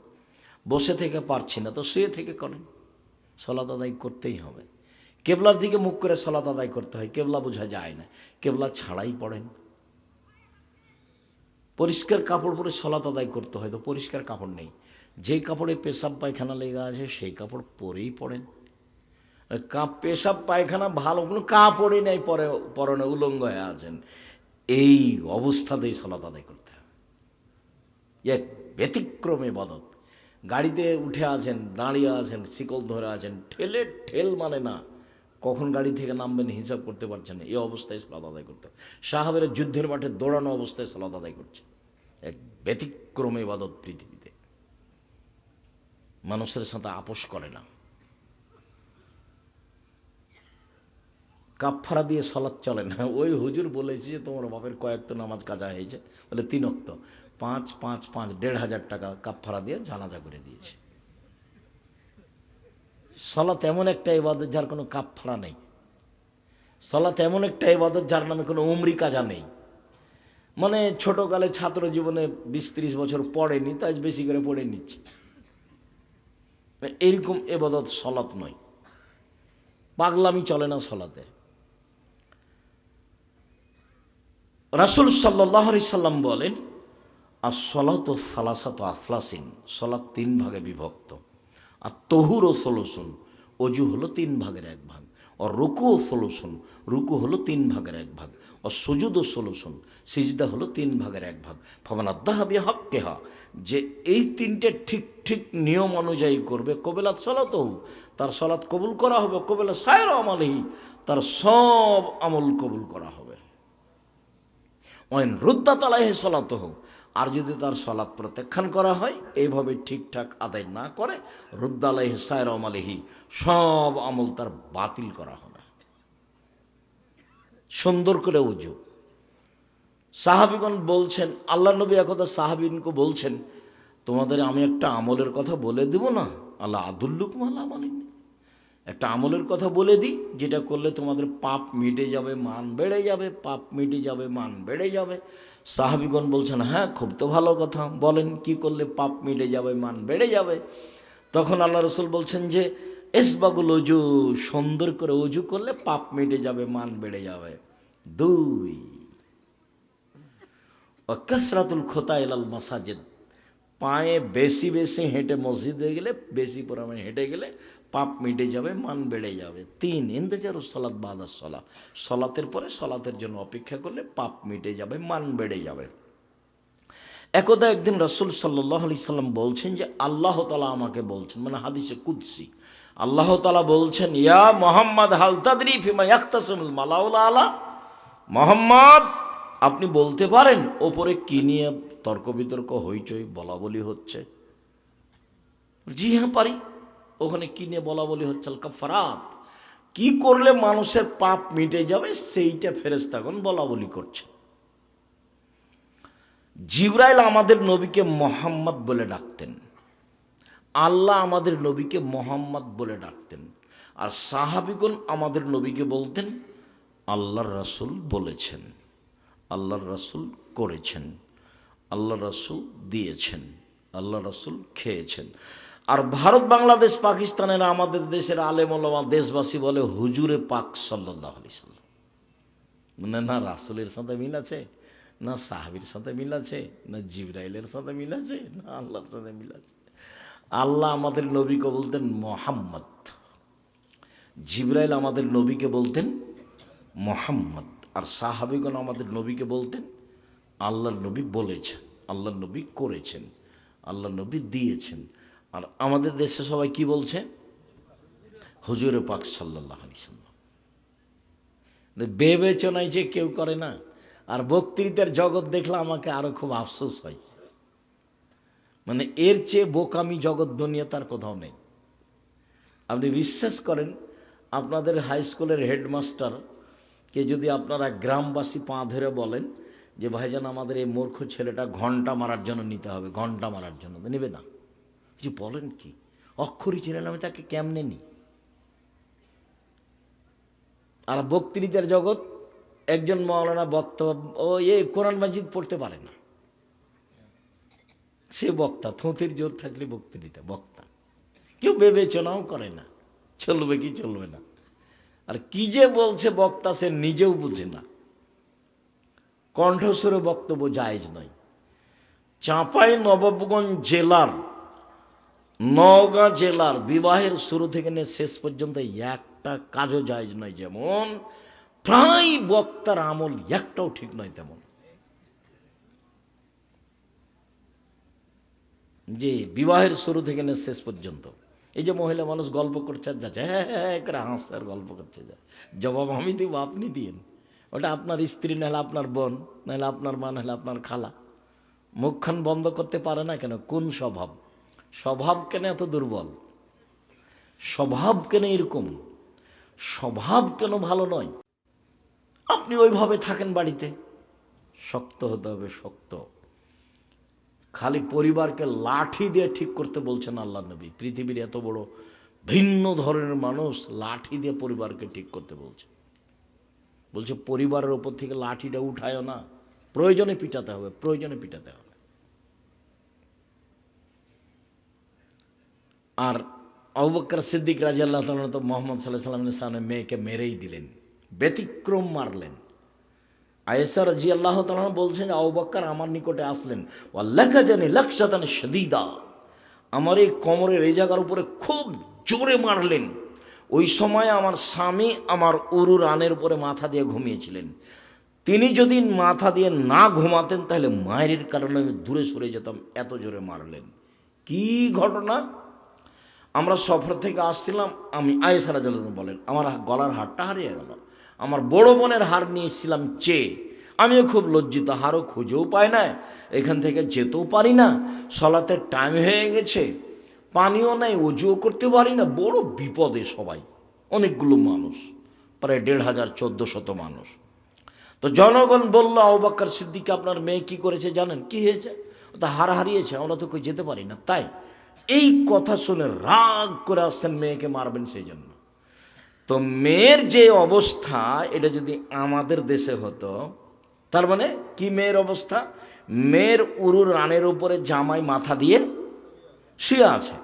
বসে থেকে পারছি না তো শুয়ে থেকে করেন। সালাত আদায় করতেই হবে। কেবলার দিকে মুখ করে সালাত আদায় করতে হয়, কেবলা বোঝা যায় না, কেবলা ছাড়াই পড়েন। পরিষ্কার কাপড় পরে সালাত আদায় করতে হয় তো পরিষ্কার কাপড় নেই, যেই কাপড়ে পেশাব পায়খানা লেগে আছে সেই কাপড় পরেই পড়েন। পেশাব পায়খানা ভালো কোনো কাপড়ই নেই, পরনে উলঙ্গ হয়ে আছেন, এই অবস্থাতেই সালাত আদায় করতে হবে। এক ব্যতিক্রম ইবাদত। গাড়িতে উঠে আছেন, দাঁড়িয়ে আছেন, শিকল ধরে আছেন, ঠেল মানে না, কখন গাড়ি থেকে নামবেন হিসাব করতে পারছেন না, এই অবস্থায় সালাত আদায় করতে হবে। সাহাবেরা যুদ্ধের মাঠে দৌড়ানো অবস্থায় সালাত আদায় করছে। এক ব্যতিক্রম ইবাদত পৃথিবীতে, মানুষের সাথে আপোষ করে না। কাফারা দিয়ে সালাত চলে না। ওই হুজুর বলেছে যে তোমার বাপের কয়েকটা নামাজ কাজা হয়েছে, বলে 3 ওয়াক্ত, 5 5 5 1,500 টাকা কাফারা দিয়ে জানাজা করে দিয়েছে। সালাত এমন একটা ইবাদত যার কোনো কাফারা নেই। সালাত এমন একটা ইবাদত যার নামে কোনো উমরি কাজা নেই। মানে ছোটকালে ছাত্র জীবনে 20-30 বছর পড়েনি, তাই বেশি করে পড়ে নিচ্ছে, এরকম ইবাদত সালাত নয়। পাগলামি চলে না সালাতে। রাসূল সাল্লাল্লাহু আলাইহি সাল্লাম বলেন, as-salatu salasatu aflasin, সালাত 3 ভাগে বিভক্ত। আর তহুরু সলুসুন, অজু হলো 3 ভাগের 1 ভাগ। আর রুকু সলুসুন, রুকু হলো 3 ভাগের 1 ভাগ। আর সুজুদু সলুসুন, সিজদা হলো 3 ভাগের 1 ভাগ। ফামান আদ্দাহা বিহাক্কিহা, যে এই 3টে ঠিক ঠিক নিয়ম অনুযায়ী করবে, কবিলাত সালাতুহু, তার সালাত কবুল করা হবে। কবিলা সায়রা আমালিহি, তার সব আমল কবুল করা হবে। ওয়াইন রুদ্দাত আলাইহি সালাতুহু, আর যদি তার সালাত প্রত্যাখ্যান করা হয়, এইভাবে ঠিকঠাক আদায় না করে, রুদ্দ আলাইহি সায়রা আমালিহি, সব আমল তার বাতিল করা হবে। সুন্দর করে উজু। সাহাবীগণ বলছেন, আল্লাহ নবী একদা সাহাবীনকে বলছেন, তোমাদের আমি একটা আমলের কথা বলে দেব না? আল্লাহ আদুল্লুকুম আলা আমালিন, একটা আমলের কথা বলে দিই, যেটা করলে তোমাদের পাপ মিটে যাবে, মান বেড়ে যাবে, পাপ মিটে যাবে, মান বেড়ে যাবে। সাহাবীগণ বলছেন, হ্যাঁ খুব তো ভালো কথা, বলেন কি করলে পাপ মিটে যাবে, মান বেড়ে যাবে? তখন আল্লাহ রাসূল বলছেন যে ইসবাগুল উজু, সুন্দর করে উজু করলে পাপ মিটে যাবে, মান বেড়ে যাবে। 2, কাসরাতুল খুতা ইলাল মাসাজিদ, পায়ে বেশি বেশি হেঁটে মসজিদে গেলে, বেশি পরিমাণে হেঁটে গেলে পাপ মিটে যাবে, মান বেড়ে যাবে। 3, ইন্তেজারুস সালাত বাদাস সালাত, সালাতের পরে সালাতের জন্য অপেক্ষা করলে পাপ মিটে যাবে, মান বেড়ে যাবে। একদা একদিন রাসূল সাল্লাল্লাহু আলাইহি সাল্লাম বলছেন যে আল্লাহ তাআলা আমাকে বলছেন, মানে হাদিসে কুদসি, আল্লাহ তাআলা বলছেন, ইয়া মুহাম্মদ হাল তাদরি ফিমা ইয়াখতাসিমুল মালাউল আলা, মুহাম্মদ আপনি বলতে পারেন ওপরে কি নিয়ে তর্ক বিতর্ক হইচই বলা বলি হচ্ছে? জি হ্যাঁ পারি। ওখানে কি নিয়ে বলা বলি হচ্ছে? আল কাফারাত, কি করলে মানুষের পাপ মিটে যাবে সেইটা ফেরেশতাগণ বলা বলি করছে। জিবরাইল আমাদের নবীকে মুহাম্মদ বলে ডাকতেন, আল্লাহ আমাদের নবীকে মুহাম্মদ বলে ডাকতেন, আর সাহাবীগণ আমাদের নবীকে বলতেন আল্লাহর রাসূল বলেছেন, আল্লাহর রাসূল করেছেন, আল্লাহর রাসূল দিয়েছেন, আল্লাহর রাসূল খেয়েছেন। আর ভারত, বাংলাদেশ, পাকিস্তানের আমাদের দেশের আলেম ওলামা, দেশবাসী বলে হুজুরে পাক সাল্লাল্লাহু আলাইহি সাল্লাম। মানে না রাসূলের সাথে মিল আছে, না সাহাবীর সাথে মিল আছে, না জিবরাইলের সাথে মিল আছে, না আল্লাহর সাথে মিল আছে। আল্লাহ আমাদের নবীকে বলতেন মুহাম্মদ, জিবরাইল আমাদের নবীকে বলতেন মুহাম্মদ, আর সাহাবীগণ আমাদের নবীকে বলতেন আল্লাহর নবী বলেছেন, আল্লাহর নবী করেছেন, আল্লাহর নবী দিয়েছেন। আর আমাদের দেশে সবাই কি বলছে? হুজুরে পাক সাল্লাল্লাহু আলাইহি সাল্লাম। বিবেচনায় যে কেউ করে না। আর বক্তৃতার জগৎ দেখলে আমাকে আরো খুব আফসোস হয়, মানে এর চেয়ে বোকামি জগৎ দুনিয়া তার কোথাও নেই। আপনি বিশ্বাস করেন, আপনাদের হাই স্কুলের হেডমাস্টারকে যদি আপনারা গ্রামবাসী পা ধরে বলেন যে ভাইজান আমাদের এই মূর্খ ছেলেটা ঘন্টা মারার জন্য নিতে হবে, ঘন্টা মারার জন্য, নেবে না। যে বলেন কি, অক্ষরই চিনে না, আমি তাকে কেমনে নি? আর বক্তৃতার জগৎ, একজন মাওলানা বক্তা, ও কোরআন মাজিদ পড়তে পারে না, সে বক্তা, থোঁতের জোর থাকলে বক্তৃতা বক্তা। কেউ বিবেচনাও করে না চলবে কি চলবে না, আর কি যে বলছে বক্তা সে নিজেও বুঝে না। কণ্ঠস্বরে বক্তব্য জায়েজ নয়। চাঁপাই নবাবগঞ্জ জেলার, নওগাঁ জেলার বিবাহের শুরু থেকে নিয়ে শেষ পর্যন্ত একটা কাজও জায়েজ নয়। যেমন প্রায় বক্তার আমল একটাও ঠিক নয়, তেমন যে বিবাহের শুরু থেকে নিয়ে শেষ পর্যন্ত এই যে মহিলা মানুষ গল্প করছে আর যাচ্ছে, হ্যাঁ হ্যাঁ করে হাসছে আর গল্প করছে, যা জবাব আমি দিব, আপনি দিয়েন। ওটা আপনার স্ত্রী, নাহলে আপনার বোন, নাহলে আপনার মা, নাহলে আপনার খালা। মুখখান বন্ধ করতে পারে না কেন? কোন স্বভাব? স্বভাব কেন এত দুর্বল? স্বভাব কেন এরকম? স্বভাব কেন ভালো নয়? আপনি ওইভাবে থাকেন বাড়িতে, শক্ত হতে হবে, শক্ত। খালি পরিবারকে লাঠি দিয়ে ঠিক করতে বলছেন আল্লাহ নবী। পৃথিবীর এত বড় ভিন্ন ধরনের মানুষ লাঠি দিয়ে পরিবারকে ঠিক করতে বলছে। বলছে পরিবারের ওপর থেকে লাঠিটা উঠায়ও না, প্রয়োজনে পিটাতে হবে, প্রয়োজনে পিটাতে হবে। আর আবু বকর সিদ্দিক রাদিয়াল্লাহু তাআলা তো মুহাম্মদ সাল্লাল্লাহু আলাইহি ওয়াসাল্লামের সামনে মেয়েকে মেরেই দিলেন, ব্যতিক্রম মারলেন। আয়েশা রাদিয়াল্লাহু তাআলা বলছেন, আবু বকর আমার নিকটে আসলেন, ওয়াল্লাকা জানি লাকশাতান শাদীদা, আমার এই কোমরের এই জায়গার উপরে খুব জোরে মারলেন। ওই সময় আমার স্বামী আমার উরু রানের উপরে মাথা দিয়ে ঘুমিয়েছিলেন। তিনি যদি মাথা দিয়ে না ঘুমাতেন তাহলে মায়ের কারণে আমি দূরে সরে যেতাম, এত জোরে মারলেন। কি ঘটনা! আমরা সফর থেকে আসছিলাম, আমি আয়েশা রাদিয়াল্লাহু তাআলা বলেন, আমার গলার হারটা হারিয়ে গেল। আমার বড় বোনের হার নিয়ে এসেছিলাম চেয়ে, আমিও খুব লজ্জিত, হারও খুঁজেও পাই না, এখান থেকে যেতেও পারি না, সলাতের টাইম হয়ে গেছে, পানিও নাই, অজুও করতে পারি না, বড় বিপদে সবাই, অনেকগুলো মানুষ, প্রায় ১৫০০-১৪০০ মানুষ। তো জনগণ বলল, আবু বকর সিদ্দিক আপনার মেয়ে কি করেছে জানেন? কি হয়েছে? তা হার হারিয়েছে, আমরা তো কই যেতে পারি না। তাই এই কথা শুনে রাগ করে আসছেন, মেয়েকে মারবেন সেই জন্য। তো মেয়ের যে অবস্থা, এটা যদি আমাদের দেশে হতো, তার মানে কি মেয়ের অবস্থা? মেয়ের উরুর রানের উপরে জামাই মাথা দিয়ে শুয়ে আছে।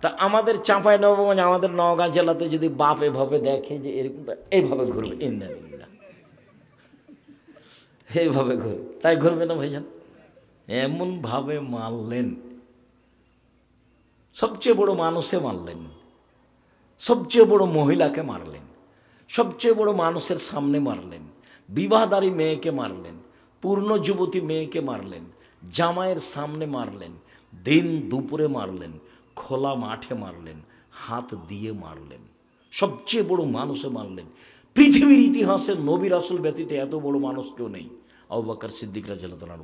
তা আমাদের চাঁপাই নবাবগঞ্জ, আমাদের নওগাঁ জেলাতে যদি বাপ এভাবে দেখে যে এরকম, এইভাবে ঘুরবে, এইভাবে ঘুরবে, তাই ঘুরবে না ভাইজান? এমন ভাবে মারলেন, সবচেয়ে বড় মানুষে মারলেন, সবচেয়ে বড় মহিলাকে মারলেন, সবচেয়ে বড় মানুষের সামনে মারলেন, বিবাহদারী মেয়েকে মারলেন, পূর্ণ যুবতী মেয়েকে মারলেন, জামাইয়ের সামনে মারলেন, দিন দুপুরে মারলেন, খোলা মাঠে মারলেন, হাত দিয়ে মারলেন, সবচেয়ে বড় মানুষে মারলেন। পৃথিবীর ইতিহাসে নবী রাসূল ব্যতীত এত বড় মানুষ কেউ নেই। আবু বকর সিদ্দিক রাদিয়াল্লাহু তাআলার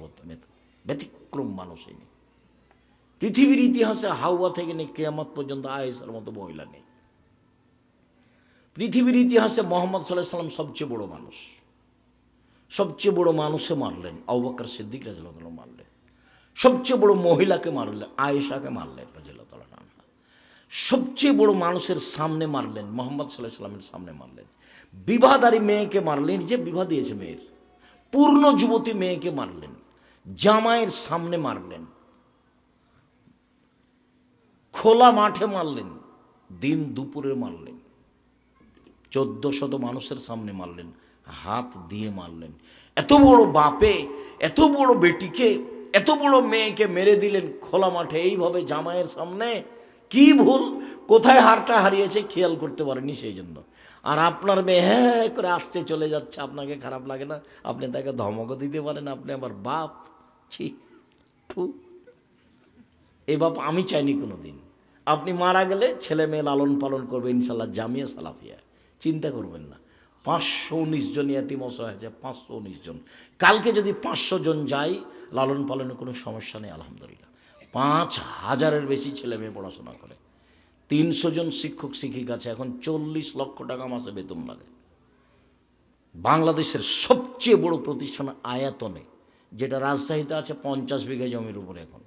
ব্যতিক্রম মানুষই নেই। পৃথিবীর ইতিহাসে হাওয়া থেকে নিয়ে কিয়ামত পর্যন্ত আয়েশার মতো মহিলা নেই। পৃথিবীর ইতিহাসে মুহাম্মদ সাল্লাল্লাহু আলাইহি ওয়াসাল্লাম সবচেয়ে বড় মানুষ, সবচেয়ে বড় মানুষে মারলেন, আবু বকর সিদ্দিক রাদিয়াল্লাহু তাআলা মারলেন। সবচেয়ে বড় মহিলাকে মারলেন, আয়েশাকে মারলেন রাদিয়াল্লাহু তাআলা আনহা। সবচেয়ে বড় মানুষের সামনে মারলেন, মুহাম্মদ সাল্লাল্লাহু আলাইহি ওয়াসাল্লামের সামনে মারলেন। বিবাহদারী মেয়েকে মারলেন, যে বিবাহ দিয়েছে মেয়ের, পূর্ণ যুবতী মেয়েকে মারলেন, জামাইয়ের সামনে মারলেন, খোলা মাঠে মারলেন, দিন দুপুরে মারলেন, ১৪০০ মানুষের সামনে মারলেন, হাত দিয়ে মারলেন। এত বড় বাপে এত বড় বেটিকে, এত বড় মেয়েকে মেরে দিলেন খোলা মাঠে, এইভাবে জামাইয়ের সামনে। কি ভুল, কোথায় হারটা হারিয়েছে খেয়াল করতে পারেনি সেই জন্য। আর আপনার মেয়ে হ্যাঁ করে আসতে চলে যাচ্ছে, আপনাকে খারাপ লাগে না? আপনি তাকে ধমকও দিতে পারেন, আপনি আবার বাপ, ছি ফু, এই বাপ আমি চাইনি কোনো দিন। আপনি মারা গেলে ছেলে মেয়ে লালন পালন করবে ইনশাল্লাহ, জামিয়া সালাফিয়া, চিন্তা করবেন না। ৫১৯ জন ইয়াতিম অসহায় আছে, ৫১৯ জন। কালকে যদি ৫০০ জন যাই, লালন পালনের কোনো সমস্যা নেই আলহামদুলিল্লাহ। ৫,০০০-এর বেশি ছেলে মেয়ে পড়াশোনা করে, ৩০০ জন শিক্ষক শিক্ষিকা আছে, এখন ৪০ লক্ষ টাকা মাসে বেতন লাগে। বাংলাদেশের সবচেয়ে বড় প্রতিষ্ঠান আয়াতনে, যেটা রাজশাহীতে আছে ৫০ বিঘা জমির উপরে, এখন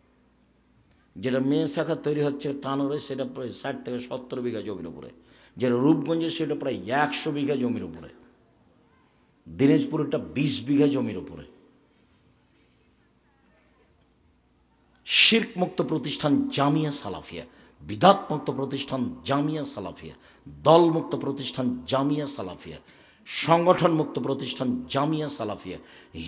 যেটা মেয়ে শাখা তৈরি হচ্ছে তানোরে, সেটা প্রায় 60 থেকে 70 বিঘা জমির উপরে। যেটা রূপগঞ্জে সেটা প্রায় 100 বিঘা জমির উপরে। দিনাজপুরটা 20 বিঘা জমির উপরে। শিরক মুক্ত প্রতিষ্ঠান জামিয়া সালাফিয়া, বিদাত মুক্ত প্রতিষ্ঠান জামিয়া সালাফিয়া, দল মুক্ত প্রতিষ্ঠান জামিয়া সালাফিয়া, সংগঠন মুক্ত প্রতিষ্ঠান জামিয়া সালাফিয়া,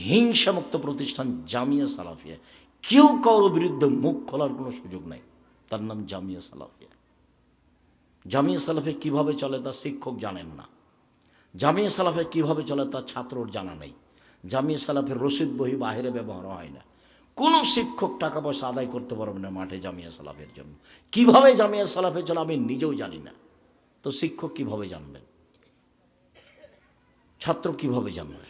হিংসা মুক্ত প্রতিষ্ঠান জামিয়া সালাফিয়া। কেউ কারোর বিরুদ্ধে মুখ খোলার কোনো সুযোগ নাই, তার নাম জামিয়া সালাফিয়া। জামিয়া সালাফিয়া কীভাবে চলে তা শিক্ষক জানেন না। জামিয়া সালাফিয়া কীভাবে চলে তা ছাত্রর জানা নেই। জামিয়া সালাফের রসিদ বহি বাহিরে ব্যবহার হয় না। কোনো শিক্ষক টাকা পয়সা আদায় করতে পারবে না মাঠে জামিয়া সালাফের জন্য। কিভাবে জামিয়া সালাফে চলে আমি নিজেও জানি না, তো শিক্ষক কিভাবে জানবেন? ছাত্র কিভাবে জানবে?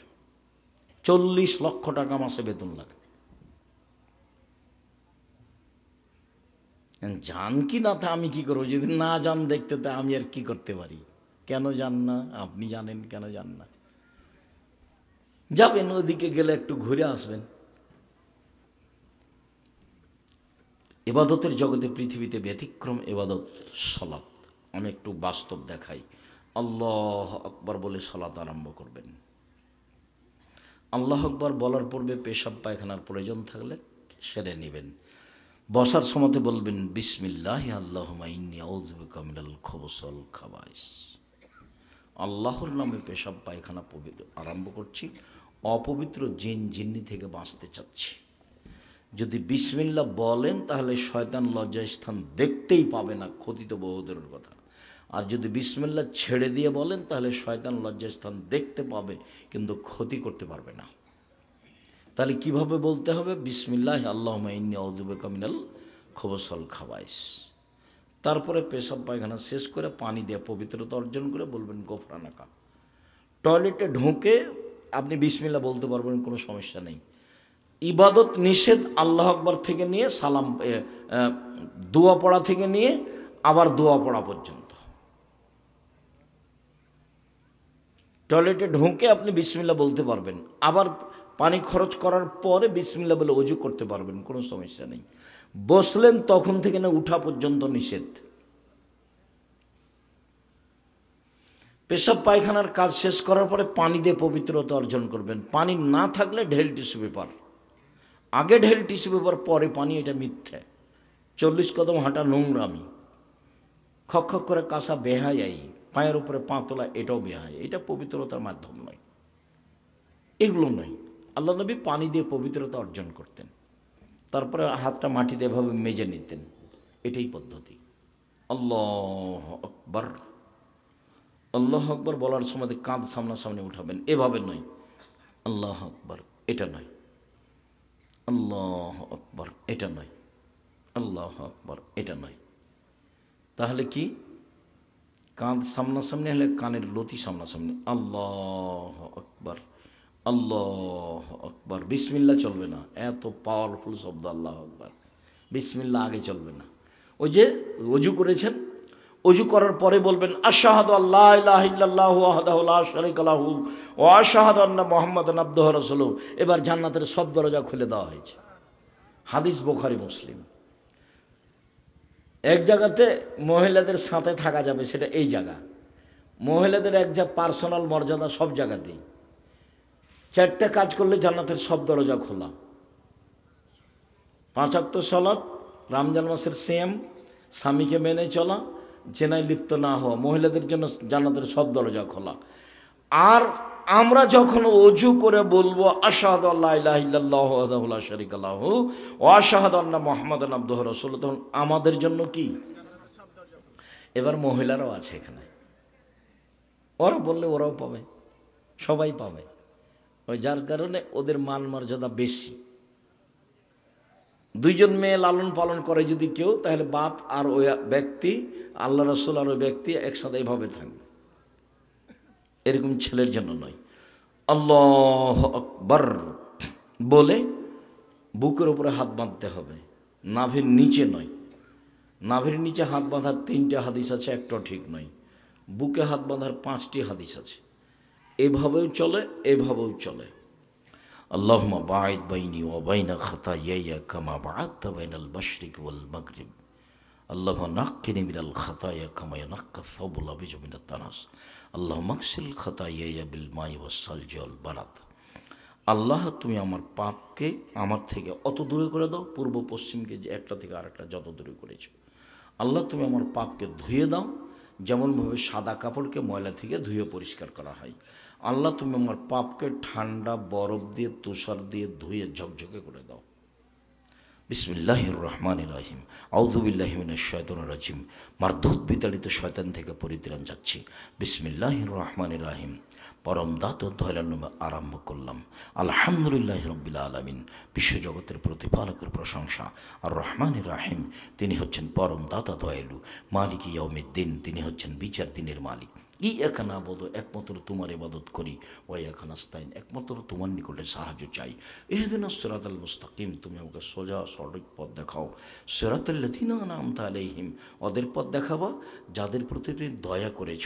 40 লক্ষ টাকা মাসে বেতন লাগে। জান কি না তা আমি কি করবো? যদি না জান দেখতে, তা আমি আর কি করতে পারি? কেন জান না? আপনি জানেন কেন জান না? যাবেন, ওদিকে গেলে একটু ঘুরে আসবেন। ইবাদতের জগতে পৃথিবীতে ব্যতিক্রম ইবাদত সালাত। আমি একটু বাস্তব দেখাই। আল্লাহ আকবার বলে সালাত আরম্ভ করবেন। আল্লাহ আকবার বলার পূর্বে পেশাব পায়খানার প্রয়োজন থাকলে সেরে নেবেন। বসার সময়তে বলবেন বিসমিল্লাহি আল্লাহুম্মা ইন্নী আউযু বিকা মিনাল খুবুসি ওয়াল খাবাইস। আল্লাহর নামে পেশাব পায়খানা আরম্ভ করছি, অপবিত্র জিন জিন্নি থেকে বাঁচতে চাচ্ছি। যদি বিসমিল্লাহ বলেন তাহলে শয়তান লজ্জাস্থান দেখতেই পাবে না, ক্ষতি তো বহুদূরের কথা। আর যদি বিসমিল্লাহ ছেড়ে দিয়ে বলেন তাহলে শয়তান লজ্জাস্থান দেখতে পাবে কিন্তু ক্ষতি করতে পারবে না। তাহলে কিভাবে বলতে হবে? বিসমিল্লাহ আল্লাহুম্মা ইন্নী আউযু বিকা মিনাল খুবুসি ওয়াল খাবাইস। তারপরে পেশাব পায়খানা শেষ করে পানি দিয়ে পবিত্রতা অর্জন করে বলবেন গোফরানাকা। টয়লেটে ঢুকে আপনি বিসমিল্লাহ বলতে পারবেন, কোনো সমস্যা নেই। ইবাদত নিষেধ আল্লাহ আকবার থেকে নিয়ে সালাম দোয়া পড়া থেকে নিয়ে আবার দোয়া পড়া পর্যন্ত। টয়লেটে ঢুকে আপনি বিসমিল্লাহ বলতে পারবেন, আবার পানি খরচ করার পরে বিসমিল্লাহ বলে ওযু করতে পারবেন, কোনো সমস্যা নেই। বসলেন তখন থেকে না উঠা পর্যন্ত নিষেধ। পেশাব পায়খানার কাজ শেষ করার পরে পানি দিয়ে পবিত্রতা অর্জন করবেন। পানি না থাকলে ঢেল টিস্যু পেপার, আগে ঢেল টিস্যু পেপার পরে পানি, এটা মিথ্যে। 40 কদম হাঁটা নোংরামি, খক খক করে কাঁসা বেহায়াই, পায়ের উপরে পা তোলা এটাও বেহায়, এটা পবিত্রতার মাধ্যম নয়, এগুলো নয়। আল্লাহ নবী পানি দিয়ে পবিত্রতা অর্জন করতেন, তারপরে হাতটা মাটিতে এভাবে মেজে নিতেন, এটাই পদ্ধতি। আল্লাহ আকবার। আল্লাহ আকবার বলার সময় কাঁধ সামনাসামনি উঠাবেন, এভাবে নয়। আল্লাহ আকবার, এটা নয়। আল্লাহ আকবার, এটা নয়। আল্লাহ আকবার, এটা নয়। তাহলে কি? কাঁধ সামনাসামনি হলে কানের লতি সামনাসামনি। আল্লাহ আকবার, আল্লাহ আকবার। বিসমিল্লাহ চলবে না, এত পাওয়ারফুল শব্দ আল্লাহ আকবার। বিসমিল্লাহ আগে চলবে না। ওই যে ওযু করেছেন, ওযু করার পরে বলবেন আশহাদু আল্লা ইলাহা ইল্লাল্লাহু ওয়াহদাহু লা শারীকা লাহু ওয়া আশহাদু আন্না মুহাম্মাদান আবদুহু ওয়া রাসূলুহু। এবার জান্নাতের সব দরজা খুলে দেওয়া হয়েছে। হাদিস বুখারী মুসলিম। এক জায়গাতে মহিলাদের সাথে থাকা যাবে, সেটা এই জায়গা। মহিলাদের এক যা পার্সোনাল মর্যাদা সব জায়গাতেই। 4টা কাজ করলে জান্নাতের সব দরজা খোলা। 5 ওয়াক্ত সালাত, রমজান মাসের সিয়াম, স্বামীকে মেনে চলা, জেনায় লিপ্ত না হওয়া, মহিলাদের জন্য জান্নাতের সব দরজা খোলা। আর আমরা যখন ওযু করে বলবো আশহাদু আল্লা ইলাহা ইল্লাল্লাহু ওয়াহদাহু লা শারীকা লাহু ওয়া আশহাদু আন্না মুহাম্মাদান আবদুহু ওয়া রাসূলুহু, তখন আমাদের জন্য কি? এবার মহিলারাও আছে এখানে, ওরা বললে ওরাও পাবে, সবাই পাবে। ওই যার কারণে ওদের মান মর্যাদা বেশি। 2 জন মেয়ে লালন পালন করে যদি কেউ, তাহলে বাপ আর ওই ব্যক্তি, আল্লাহ রাসূল আর ওই ব্যক্তি একসাথে এভাবে থাকবে, এরকম ছেলের জন্য নয়। আল্লাহ আকবার বলে বুকের উপরে হাত বাঁধতে হবে, নাভির নিচে নয়। নাভির নিচে হাত বাঁধার 3টে হাদিস আছে, একটাও ঠিক নয়। বুকে হাত বাঁধার 5টি হাদিস আছে। এভাবেও চলে, এভাবেও চলে। আল্লাহুম্মা বাঈদ বাইনি ওয়া বাইনা খাতায়ায়া কামা বা'আদতা বাইনাল মাশরিকি ওয়াল মাগরিব। আল্লাহুম্মা নাক্কিনি মিনাল খাতায়া কামা ইয়ানাক্কা আস-সাওবুল আবিয়্যাজু মিনাত দানাস। আল্লাহুম্মা আগসিল খাতায়ায়া বিল মাই ওয়াস সালজি ওয়াল বারাদ। আল্লাহ, তুমি আমার পাপকে আমার থেকে অত দূরে করে দাও, পূর্ব পশ্চিমকে যে একটা থেকে আরেকটা যত দূরে করেছো। আল্লাহ, তুমি আমার পাপকে ধুয়ে দাও, যেমনভাবে সাদা কাপড়কে ময়লা থেকে ধুয়ে পরিষ্কার করা হয়। আল্লাহ, তুমি আমার পাপকে ঠান্ডা বরফ দিয়ে তুষার দিয়ে ধুয়ে ঝকঝকে করে দাও। বিসমিল্লাহির রহমানির রহিম। আউযু বিল্লাহি মিনাশ শাইতানির রাজিম। মারদুদ বিতাড়িত শয়তান থেকে পরিত্রাণ যাচ্ছি। বিসমিল্লাহির রহমানির রহিম। পরম দাতা দয়ালুর নামে আরম্ভ করলাম। আলহামদুলিল্লাহি রাব্বিল আলামিন। বিশ্বজগতের প্রতিপালকের প্রশংসা। আর রহমানির রাহিম, তিনি হচ্ছেন পরম দাতা দয়ালু। মালিক ইয়াউমিদ্দিন, তিনি হচ্ছেন বিচার দিনের মালিক। ইয়াকা না'বুদু, একমাত্র তোমার ইবাদত করি। ওয়া ইয়াকা নাস্তাইন, একমাত্র তোমার নিকটে সাহায্য চাই। ইহদিনাস সিরাতাল মুস্তাকিম, তুমি আমাকে সোজা সঠিক পথ দেখাও। সিরাতাল লাযিনা আন'আমতা আলাইহিম, ওদের পথ দেখাবা যাদের প্রতি তুমি দয়া করেছ।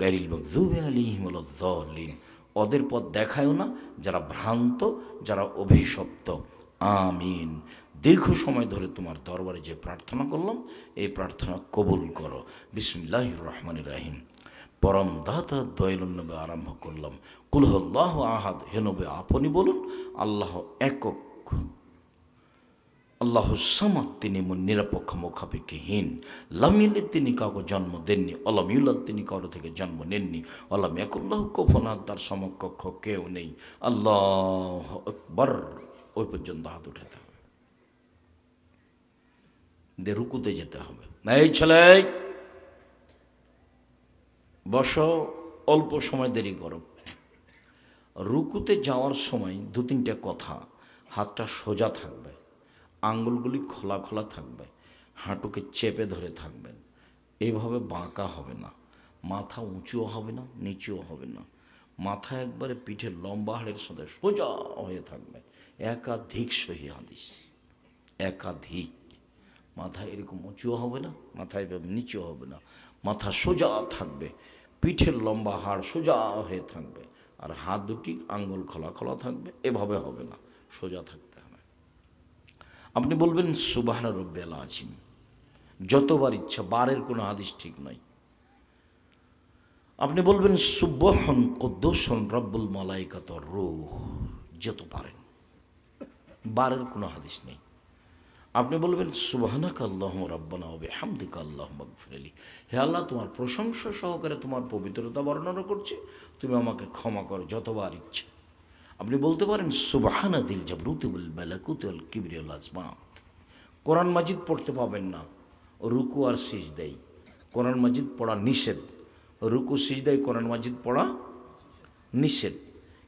গায়রিল মাগযুবি আলাইহিম ওয়ালাদ-দাল্লিন, ওদের পথ দেখায়ও না যারা ভ্রান্ত, যারা অভিশপ্ত। আমিন। দীর্ঘ সময় ধরে তোমার দরবারে যে প্রার্থনা করলাম, এই প্রার্থনা কবুল করো। বিসমিল্লাহির রহমানির রহিম। পরম দাতা দয়ালুর নামে আরম্ভ করলাম। কুল হুয়াল্লাহু আহাদ, হে নবী আপনি বলুন আল্লাহ একক। আল্লাহু সামাদ, তিনি নিরপেক্ষ মুখাপেক্ষীহীন। লাম ইয়ালিদ, তিনি কাউকে জন্ম দেননি। ওয়ালাম ইউলাদ, তিনি কারো থেকে জন্ম নেননি। ওয়ালাম ইয়াকুল লাহু কুফুওয়ান আহাদ, তার সমকক্ষ কেউ নেই। আল্লাহু আকবার। ওই পর্যন্ত হাত উঠাতে হবে, দিয়ে রুকুতে যেতে হবে। এই ছেলে বসো, অল্প সময় দেরি করো। রুকুতে যাওয়ার সময় দু তিনটা কথা। হাতটা সোজা থাকবে, আঙ্গুলগুলি খোলা খোলা থাকবে, হাঁটুকে চেপে ধরে থাকবেন। এইভাবে বাঁকা হবে না, মাথা উঁচুও হবে না, নিচুও হবে না। মাথা একবারে পিঠের লম্বা হাড়ের সাথে সোজা হয়ে থাকবে। একাধিক সহিহ হাদিস, একাধিক। মাথা এরকম উঁচুও হবে না, মাথা এভাবে নিচুও হবে না, মাথা সোজা থাকবে, পিঠের লম্বা হাড় সোজা হয়ে থাকবে, আর হাত দুটি আঙ্গুল খোলা খোলা থাকবে। এভাবে হবে না, সোজা থাকতে হবে। আপনি বলবেন সুবহান রাব্বিয়াল আযীম যতবার ইচ্ছা, বারের কোনো হাদিস ঠিক নয়। আপনি বলবেন সুবহান কুদ্দুসুন রব্বুল মালাইকাত ওয়ার রূহ, যত পারেন, বারের কোনো হাদিস নেই। আপনি বলবেন সুবহানাকা আল্লাহুম্মা রাব্বানা ওয়া বিহামদিকা আল্লাহুম্মা গফিরলি, হে আল্লাহ, তোমার প্রশংসা সহকারে তোমার পবিত্রতা বর্ণনা করছে, তুমি আমাকে ক্ষমা করো যতবার ইচ্ছে। আপনি বলতে পারেন সুবহানা দিল জাবরুতি ওয়াল মালাকুতি ওয়াল কিবরিয়া ওয়াল আজমাত। কোরআন মাজিদ পড়তে পাবেন না, রুকু আর সিজদায় কোরআন মাজিদ পড়া নিষেধ। রুকু সিজদায় কোরআন মাজিদ পড়া নিষেধ।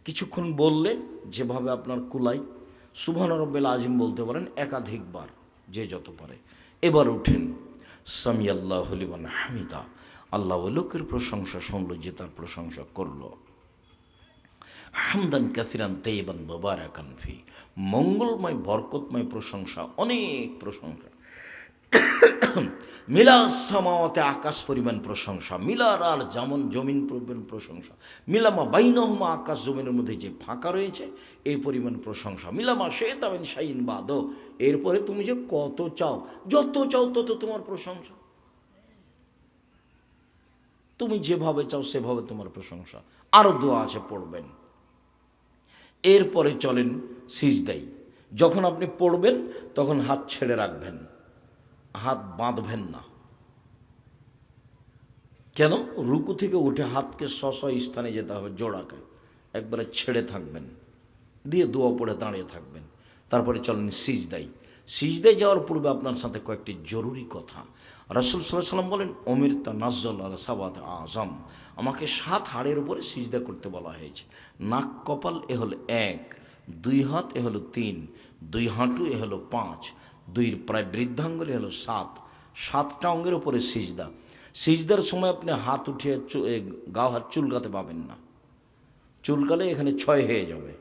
কিছুক্ষণ বললে যেভাবে আপনার কুলাই সুবহান রাব্বিল আযীম বলতে পারেন একাধিকবার, যে যত পারে। এবার উঠেন সামি আল্লাহু লিমান হামিদা, আল্লাহ ওই লোকের প্রশংসা শুনল যে তার প্রশংসা করল। হামদান কাসিরান তাইয়িবান মুবারাকান ফি, মঙ্গলময় বরকতময় প্রশংসা, অনেক প্রশংসা। মিলা সামাওয়াতে, আকাশ পরিমাণ প্রশংসা। মিলার আর যেমন জমিন পরিমাণ প্রশংসা। মিলামা বাইনহুমা, আকাশ জমিনের মধ্যে যে ফাঁকা রয়েছে এই পরিমাণ প্রশংসা। মিলামা শেতা মিন শাইইন বাদ, এরপরে তুমি যে কত চাও, যত চাও তত তোমার প্রশংসা। তুমি যেভাবে চাও সেভাবে তোমার প্রশংসা। আরো দোয়া আছে, পড়বেন। এরপরে চলেন সিজদাই। যখন আপনি পড়বেন তখন হাত ছেড়ে রাখবেন, হাত বাঁধবেন না। কেন? রুকু থেকে উঠে হাতকে স্ব স্থানে যেতে হবে, জোড়াকে একবারে ছেড়ে থাকবেন, দিয়ে দোয়া পড়ে দাঁড়িয়ে থাকবেন। তারপরে চলেন সিজদাই। সিজদাই যাওয়ার পূর্বে আপনার সাথে কয়েকটি জরুরি কথা। রাসূল সাল্লাল্লাহু আলাইহি ওয়াসাল্লাম বলেন অমির তানাজ্জল আলা সাবাত আযম, আমাকে 7 হাড়ের উপরে সিজদা করতে বলা হয়েছে। নাক কপাল এ হলো 1, 2 হাত এ হলো 3, 2 হাঁটু এ হলো 5, 2 প্রায় বৃদ্ধাঙ্গুল এ হলো 7, 7টা অঙ্গের উপরে সিজদা। সিজদার সময় আপনি হাত উঠিয়ে গাও হাত চুলকাতে পাবেন না, চুলকালে এখানে 6 হয়ে যাবে।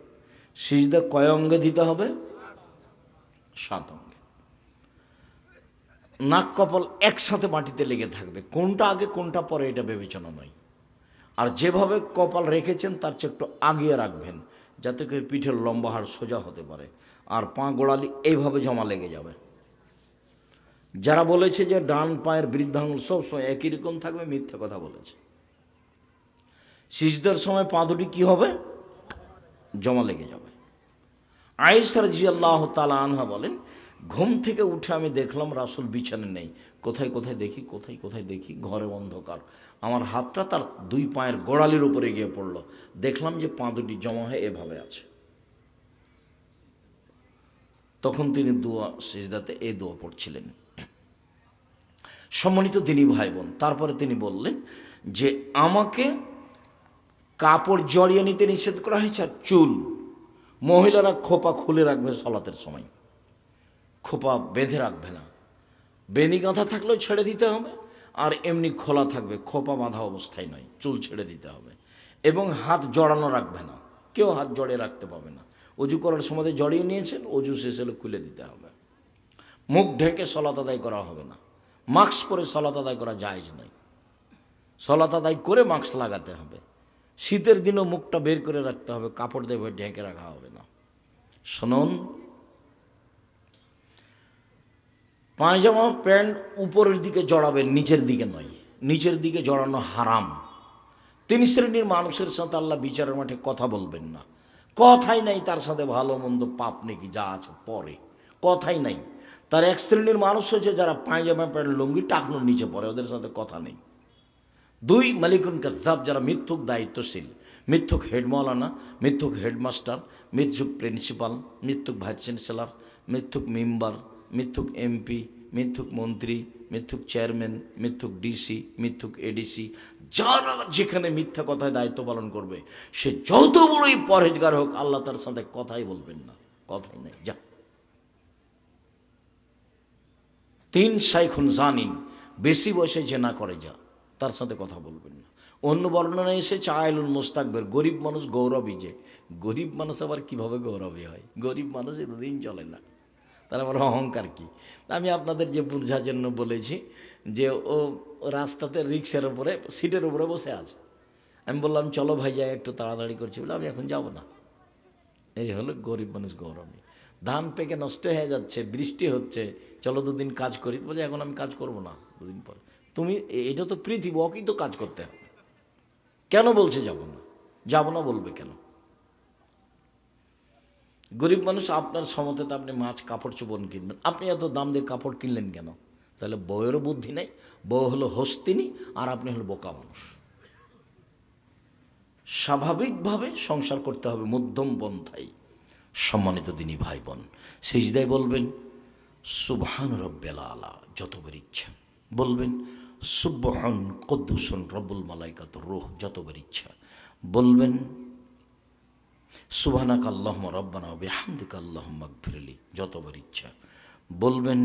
সিজদা কয় অঙ্গে দিতে হবে? 7 অঙ্গে। নাক কপাল একসাথে মাটিতে লেগে থাকবে, কোনটা আগে কোনটা পরে এটা বিবেচনা নয়। আর যেভাবে কপাল রেখেছেন তার চেয়ে একটু আগিয়ে রাখবেন, যাতে করে পিঠের লম্বা হাড় সোজা হতে পারে, আর পা গোড়ালি এইভাবে জমা লেগে যাবে। যারা বলেছে যে ডান পায়ের বৃদ্ধাঙ্গুল সবসময় একই রকম থাকবে, মিথ্যা কথা বলেছে। সিজদার সময় পা দুটি কী হবে? জমা লেগে যাবে। আয়েশা রাদিয়াল্লাহু তাআলা আনহা বলেন, ঘুম থেকে উঠে আমি দেখলাম রাসূল বিছানায় নেই। কোথায় কোথায় দেখি, কোথায় কোথায় দেখি, ঘরে অন্ধকার। আমার হাতটা তার দুই পায়ের গোড়ালির উপরে গিয়ে পড়ল। দেখলাম যে পা দুটি জমা হয়ে এভাবে আছে। তখন তিনি দোয়া, সিজদাতে এই দোয়া পড়ছিলেন। সম্মানিত দিনী ভাই বোন, তারপরে তিনি বললেন যে আমাকে কাপড় জড়িয়ে নিতে নিষেধ করা হয়েছে। আর চুল, মহিলারা খোপা খুলে রাখবে সলাতের সময়, খোপা বেঁধে রাখবে না। বেনি গাঁথা থাকলেও ছেড়ে দিতে হবে, আর এমনি খোলা থাকবে, খোপা বাঁধা অবস্থায় নয়, চুল ছেড়ে দিতে হবে। এবং হাত জড়ানো রাখবে না, কেউ হাত জড়িয়ে রাখতে পাবে না। অজু করার সময় জড়িয়ে নিয়েছেন, অজু শেষ হলে খুলে দিতে হবে। মুখ ঢেকে সলাত আদায় করা হবে না। মাস্ক পরে সলাত আদায় করা জায়েজ নয়। সলাত আদায় করে মাস্ক লাগাতে হবে। শীতের দিনও মুখটা বের করে রাখতে হবে, কাপড় দিয়ে ঢেকে রাখা হবে না। শুনুন, পায়জামা প্যান্ট উপরের দিকে জড়াবেন, নিচের দিকে নয়। নিচের দিকে জড়ানো হারাম। 3 শ্রেণীর মানুষের সাথে আল্লাহ বিচারের মাঠে কথা বলবেন না। কথাই নাই তার সাথে ভালো মন্দ পাপ নাকি যা আছে পরে, কথাই নাই। তার 1 শ্রেণীর মানুষ হচ্ছে যারা পায়জামা প্যান্ট লুঙ্গি টাকনোর নিচে পড়ে, ওদের সাথে কথা নেই। 2 মালিকুন কাযযাব, যারা মিথ্যুক দায়িত্বশীল, মিথ্যুক হেড মাওলানা, মিথ্যুক হেডমাস্টার, মিথ্যুক প্রিন্সিপাল, মিথ্যুক ভাইস চ্যান্সেলর, মিথ্যুক মেম্বার, মিথ্যুক এমপি, মিথ্যুক মন্ত্রী, মিথ্যুক চেয়ারম্যান, মিথ্যুক ডিসি, মিথ্যুক এডিসি, যারা যেখানে মিথ্যা কথায় দায়িত্ব পালন করবে, সে যত বড়ই পরহেজগার হোক, আল্লাহ তার সাথে কথাই বলবেন না, কথাই নাই। যা 3 শাইখুন জানিন, বেশি বয়সে জেনা করে, যা তার সাথে কথা বলবেন না। অন্য বর্ণনায় এসেছে আইলুল মুস্তাকবির, গরিব মানুষ গৌরবী। যে গরিব মানুষ আবার কিভাবে গৌরবী হয়? গরিব মানুষ এতদিন চলে না, তার আবার অহংকার কি? আমি আপনাদের যে বোঝার জন্য বলেছি যে ও রাস্তাতে রিক্সার উপরে সিটের উপরে বসে আছে। আমি বললাম চলো ভাই যাই, একটু তাড়াতাড়ি করছি, বলে আমি এখন যাব না। এই হলো গরিব মানুষ গৌরবী। ধান পেকে নষ্ট হয়ে যাচ্ছে, বৃষ্টি হচ্ছে, চলো 2 দিন কাজ করি। বলে এখন আমি কাজ করব না, 2 দিন পরে। তুমি, এটা তো পৃথিবী, ওকেই তো কাজ করতে হবে। কেন বলছে যাব না? যাব না বলবে কেন? গরিব মানুষ আপনার সমতে আপনি মাছ কাপড় চোপড় কিনবেন, আপনি এত দাম দিয়ে কাপড় কিনলেন কেন? তাহলে বউয়েরও বুদ্ধি নেই, বউ হলো হস্তিনী, আর আপনি হলো বোকা মানুষ। স্বাভাবিকভাবে সংসার করতে হবে মধ্যম পন্থায়। সম্মানিত দিনী ভাই বোন, সিজদায় বলবেন সুবহান রব্বিল আলা, যতবার ইচ্ছা বলবেন। সুবহান কুদ্দুসুন রব্বুল মালাইকাতুর রূহ, যতবার ইচ্ছা বলবেন। সুবহানাকা আল্লাহুম্মা রাব্বানা ওয়া বিহামদিকা আল্লাহুম্মা ইগফিরলি, যতবার ইচ্ছা বলবেন।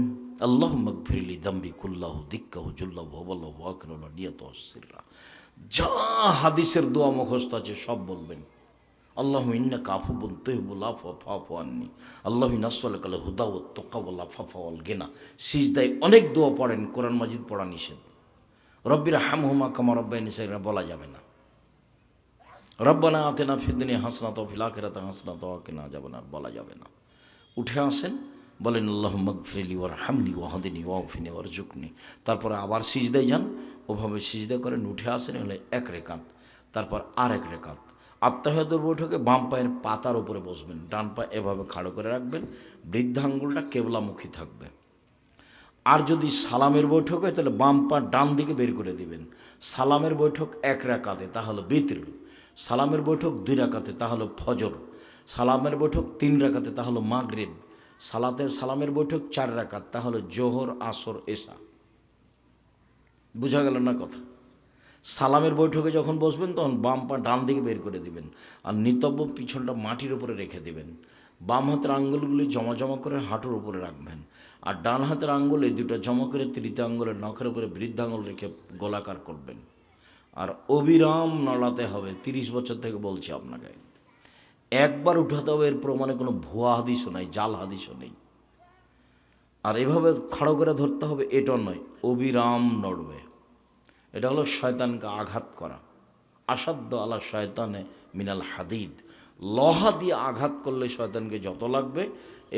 আল্লাহুম্মা ইগফিরলি যামবি কুল্লাহু দিক্কাহু জুল্লাহু ওয়া ওয়াল্লাহু আকরাহু ওয়া নিয়াতু সিররা। যা হাদিসের দোয়া মুখস্থ আছে সব বলবেন। আল্লাহুম্মা ইন্নাকা আফুবুন তুহিব্বুল আফওয়া ফাফু আন্নি। আল্লাহুম্মা নাসআলুকাল হুদা ওয়াত তাকা ওয়াল আফাফা ওয়াল গিনা। সিজদায় অনেক দোয়া পড়েন, কোরআন মাজিদ পড়া নিষেধ। রব্বির হামহুমা কামা রাব্বায়ানি সগীরা বলা যাবে না। রব্বানা আতিনা ফিদ দুনিয়া হাসানাতাও ওয়া ফিল আখিরাতি হাসানাতাও ওয়া কিনা আযাবান্নার বলা যাবে না। উঠে আসেন, বলেন আল্লাহুম্মা ইগফিরলি ওয়ারহামনি ওয়াহদিনি ওয়াগফিরনি ওয়ারজুকনি। তারপরে আবার সিজদায় যান, ওভাবে সিজদা করেন, উঠে আসেন, হলে 1 রেকাত, তারপর আর 1 রেকাত। আত্তাহিয়াতুর বৈঠকে বাম পায়ের পাতার উপরে বসবেন, ডান পা এভাবে খাড়ো করে রাখবেন, বৃদ্ধাঙ্গুলটা কেবলামুখী থাকবে। আর যদি সালামের বৈঠক হয় তাহলে বাম পা ডান দিকে বের করে দিবেন। সালামের বৈঠক 1 রাকাতে, তা হলো বিতর। সালামের বৈঠক 2 রাকাতে, তা হলো ফজর। সালামের বৈঠক 3 রাকাতে, তা হলো মাগরিব। সালামের বৈঠক 4 রাকাত, তা হলো জোহর, আসর, এশা। বুঝা গেল না কথা? সালামের বৈঠকে যখন বসবেন তখন বাম পা ডান দিকে বের করে দিবেন, আর নিতব্য পিছনটা মাটির উপরে রেখে দিবেন। বাম হাতের আঙ্গুলগুলি জমা জমা করে হাঁটুর উপরে রাখবেন, আর ডান হাতের আঙ্গুলে 2টা জমা করে তৃতীয় আঙ্গুলের নখের উপরে বৃদ্ধাঙ্গুল রেখে গোলাকার করবেন। আর অবিরাম নড়াতে হবে। 30 বছর থেকে বলছি আপনাকে, একবার উঠাতে হবে। এর প্রমাণে কোনো ভুয়া হাদিসও নাই, জাল হাদিসও নেই। আর এভাবে খাড়ো করে ধরতে হবে, এটা নয়, অবিরাম নড়বে। এটা হলো শয়তানকে আঘাত করা। আসাদ্দ আলা শয়তানে মিনাল হাদিদ, লোহা দিয়ে আঘাত করলে শয়তানকে যত লাগবে,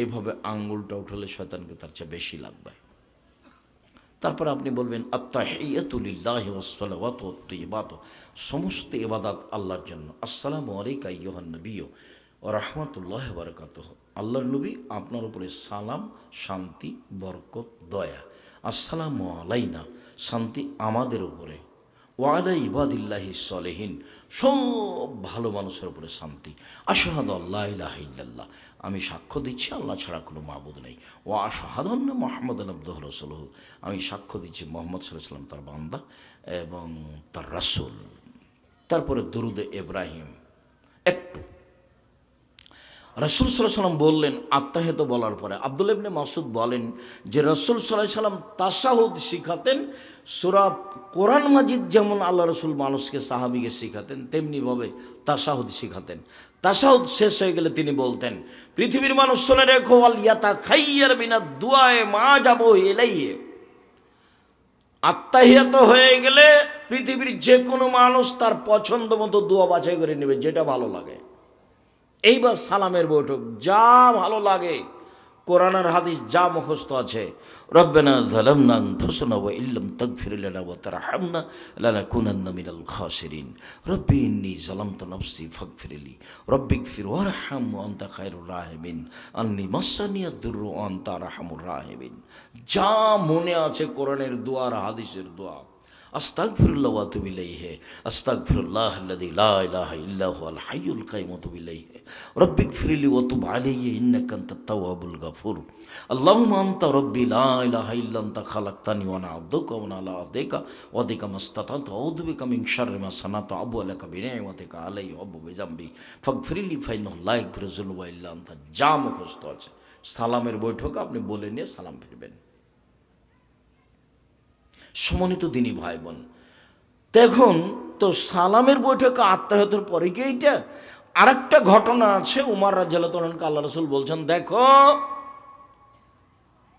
এইভাবে আঙ্গুলটা উঠালে শয়তানকে তার চেয়ে বেশি লাগবে। তারপর আপনি বলবেন আত্তাহিয়াতু লিল্লাহি ওয়াস সালাওয়াতু ওয়াত তাইয়্যিবাতু, সমস্ত ইবাদত আল্লাহর জন্য। আসসালামু আলাইকা আইয়ুহান নবিয়্যু ওয়া রাহমাতুল্লাহি ওয়া বারাকাতুহু, আল্লাহর নবী আপনার উপরে সালাম, শান্তি, বরকত, দয়া। আসসালামু আলাইনা, শান্তি আমাদের উপরে, ওয়া আলা ইবাদিল্লাহি সলিহিন, সব ভালো মানুষের উপরে শান্তি। আশহাদু আল্লা ইলাহা ইল্লাল্লাহ, আমি সাক্ষ্য দিচ্ছি আল্লাহ ছাড়া কোনো মাবুদ নেই। ওয়া আশহাদু আন্না মুহাম্মাদান আবদুহু ওয়া রাসূলুহু, আমি সাক্ষ্য দিচ্ছি মুহাম্মদ সাল্লাল্লাহু আলাইহি ওয়াসাল্লাম তার বান্দা এবং তার রাসূল। তারপরে দুরুদে ইব্রাহিম। একটু রাসূল সাল্লাল্লাহু আলাইহি ওয়াসাল্লাম বললেন আত্তাহিয়াত বলার পরে, আব্দুল্লাহ ইবনে মাসউদ বলেন যে রাসূল সাল্লাল্লাহু আলাইহি ওয়াসাল্লাম তাশাহুদ শিখাতেন। সূরা কোরআন মাজিদ যেমন আল্লাহ রাসূল মানুষকে সাহাবীকে শিখাতেন, তেমনিভাবে তাশাহুদ শিখাতেন। তাশাহুদ শেষ হয়ে গেলে তিনি বলতেন, পৃথিবীর মানুষ শুনে রেখো, আল ইয়াতাখাইয়ার বিনা দুআয়ে মা যাবো ইলাইহি, আত্তাহিয়াত হয়ে গেলে পৃথিবীর যে কোনো মানুষ তার পছন্দ মতো দোয়া বাছাই করে নেবে, যেটা ভালো লাগে। এইবার সালামের বৈঠক, যা ভালো লাগে, কোরআন আর হাদিস যা মুখস্থ আছে, রব্বানা যালামনা আনফুসানা ওয়া ইল্লাম তাগফির লানা ওয়া তারহামনা লানাকুনান্না মিনাল খাসিরিন, রব্বি ইন্নী যালামতু নাফসি ফাগফিরলি রব্বিগফির ওয়ারহাম ওয়া আনতা খায়রুর রাহিমিন আন্নী মাসসানিয়াদ দুররু ওয়া আনতা আরহামুর রাহিমিন। যা মনে আছে কোরআনের দোয়া আর হাদিসের দোয়া, আস্তাগফিরুল্লাহ ওয়া আতুবু ইলাইহি, আস্তাগফিরুল্লাহাল্লাযী লা ইলাহা ইল্লা হুয়াল হাইয়ুল কাইয়্যুম ওয়া আতুবু ইলাইহি, রব্বিগফিরলি ওয়া তুব আলাইয়া ইন্নাকা আনতাত তাওয়াবুল গাফুর, আল্লাহুম্মা আনতা রাব্বি লা ইলাহা ইল্লা আনতা খালাকতানি ওয়া আনা আবদুকা ওয়া আনা আলা আহদিকা ওয়া আদিকা মাসতাতাতু আউযু বিকা মিন শাররি মা সানাতু আবু লাকা বিনি'মাতিকা আলাইয়া ওয়া আবু বিযামবি ফাগফিরলি ফাইন্নাহু লা ইয়াগফিরুয যুনুবা ইল্লা আনতা। যা মুখস্থ আছে সালামের বৈঠকে আপনি বলে নিয়ে সালাম ফিরবেন। সম্মানিত দিনী ভাই বোন, দেখুন তো সালামের বৈঠকে আত্তাহিয়াতের পরে কি এইটা? আরেকটা ঘটনা আছে, উমর রাদিয়াল্লাহু আনহু আল্লাহ রাসূল বলছেন, দেখো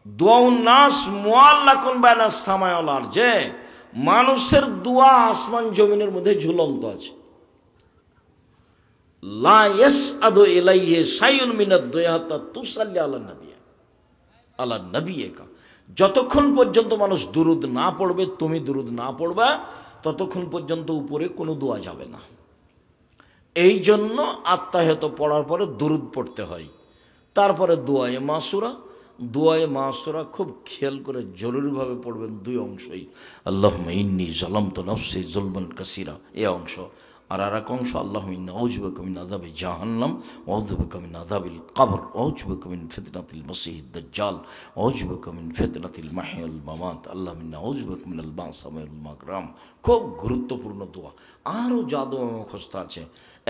দুআউন নাস মুআল্লাকুন বাইনাস সামাই ওয়াল আরদ, যে মানুষের দোয়া আসমান জমিনের মধ্যে ঝুলন্ত আছে। লা ইয়াসআদু ইলাইহি শাইউন মিনাদ দুআ হাত্তা তুসাল্লি আলা নবিয়িকা, যতক্ষণ পর্যন্ত মানুষ দুরুদ না পড়বে, তুমি দুরুদ না পড়বা, ততক্ষণ পর্যন্ত উপরে কোনো দোয়া যাবে না। এই জন্য আত্তাহিয়াত পড়ার পরে দুরুদ পড়তে হয়। তারপরে দোয়ায়ে মাসুরা, দোয়ায়ে মাসুরা খুব খেয়াল করে জরুরিভাবে পড়বেন, দুই অংশই, আল্লাহুম্মা ইন্নী যালামতু নাফসি যুলমান কাসীরা, এই অংশ। আর এক অংশ, আল্লাহুম্মা ইন্নী আউযু বিকা মিন আযাবি জাহান্নাম ওয়া আউযু বিকা মিন আযাবিল কবর ওয়া আউযু বিকা মিন ফিতনাতিল মাসীহিদ দাজ্জাল ওয়া আউযু বিকা মিন ফিতনাতিল মাহইয়া ওয়াল মামাত, আল্লাহুম্মা ইন্নী আউযু বিকা মিনাল বা'স ওয়াল মাগরাম। খুব গুরুত্বপূর্ণ দোয়া, আরও যা দোয়া মুখস্থ আছে।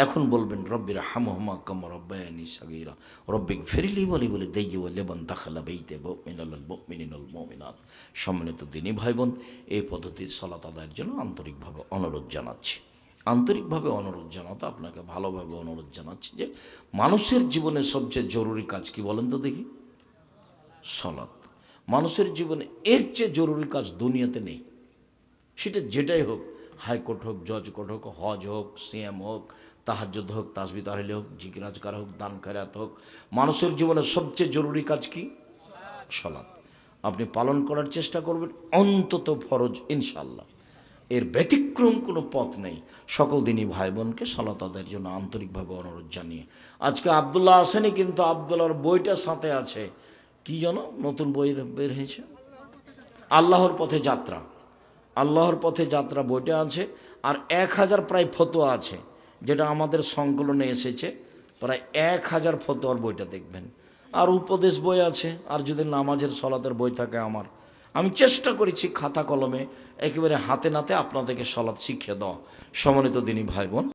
এখন বলবেন রব্বিরহামহুমা কামা রাব্বায়ানি সাগীরা রব্বিগফিরলি ওয়া লিওয়ালিদাইয়া ওয়া লিমান দাখালা বাইতি মিনাল মুমিনিনা ওয়াল মুমিনাত। সম্মানিত দিনী ভাই বোন, এই পদ্ধতির সালাত আদায়ের জন্য আন্তরিকভাবে অনুরোধ জানাচ্ছি। আন্তরিকভাবে অনুরোধ জানাতে আপনাকে ভালোভাবে অনুরোধ জানাচ্ছি যে মানুষের জীবনে সবচেয়ে জরুরি কাজ কি বলেন তো দেখি? সালাত। মানুষের জীবনে এর চেয়ে জরুরি কাজ দুনিয়াতে নেই। সেটা যেটাই হোক, হাইকোর্ট হোক, জজ কোর্ট হোক, হজ হোক, সিএম হোক, তাহাজ্জুদ হোক, তাসবিহ তাহলিল হোক, জিকির আজকার হোক, দান খয়রাত হোক, মানুষের জীবনে সবচেয়ে জরুরি কাজ কি? সালাত। আপনি পালন করার চেষ্টা করবেন, অন্তত ফরজ ইনশাআল্লাহ। এর ব্যতিক্রম কোনো পথ নেই। সকল দিনই ভাই বোনকে সালাত আদায়ের জন্য আন্তরিকভাবে অনুরোধ জানিয়ে, আজকে আব্দুল্লাহ আসেনি, কিন্তু আব্দুল্লাহর বইটা সাথে আছে। কি যেন নতুন বই বের হয়েছে, আল্লাহর পথে যাত্রা। আল্লাহর পথে যাত্রা বইটা আছে, আর 1000 প্রায় ফতোয়া আছে, যেটা আমাদের সংকলনে এসেছে। প্রায় 1000 ফতোয়ার বইটা দেখবেন। আর উপদেশ বই আছে, আর যদি নামাজের সালাতের বই থাকে আমার, আমি চেষ্টা করেছি খাতা কলমে একেবারে হাতে নাতে আপনাদেরকে সালাত শিখিয়ে দেওয়া। সম্মানিত দিনী ভাই বোন।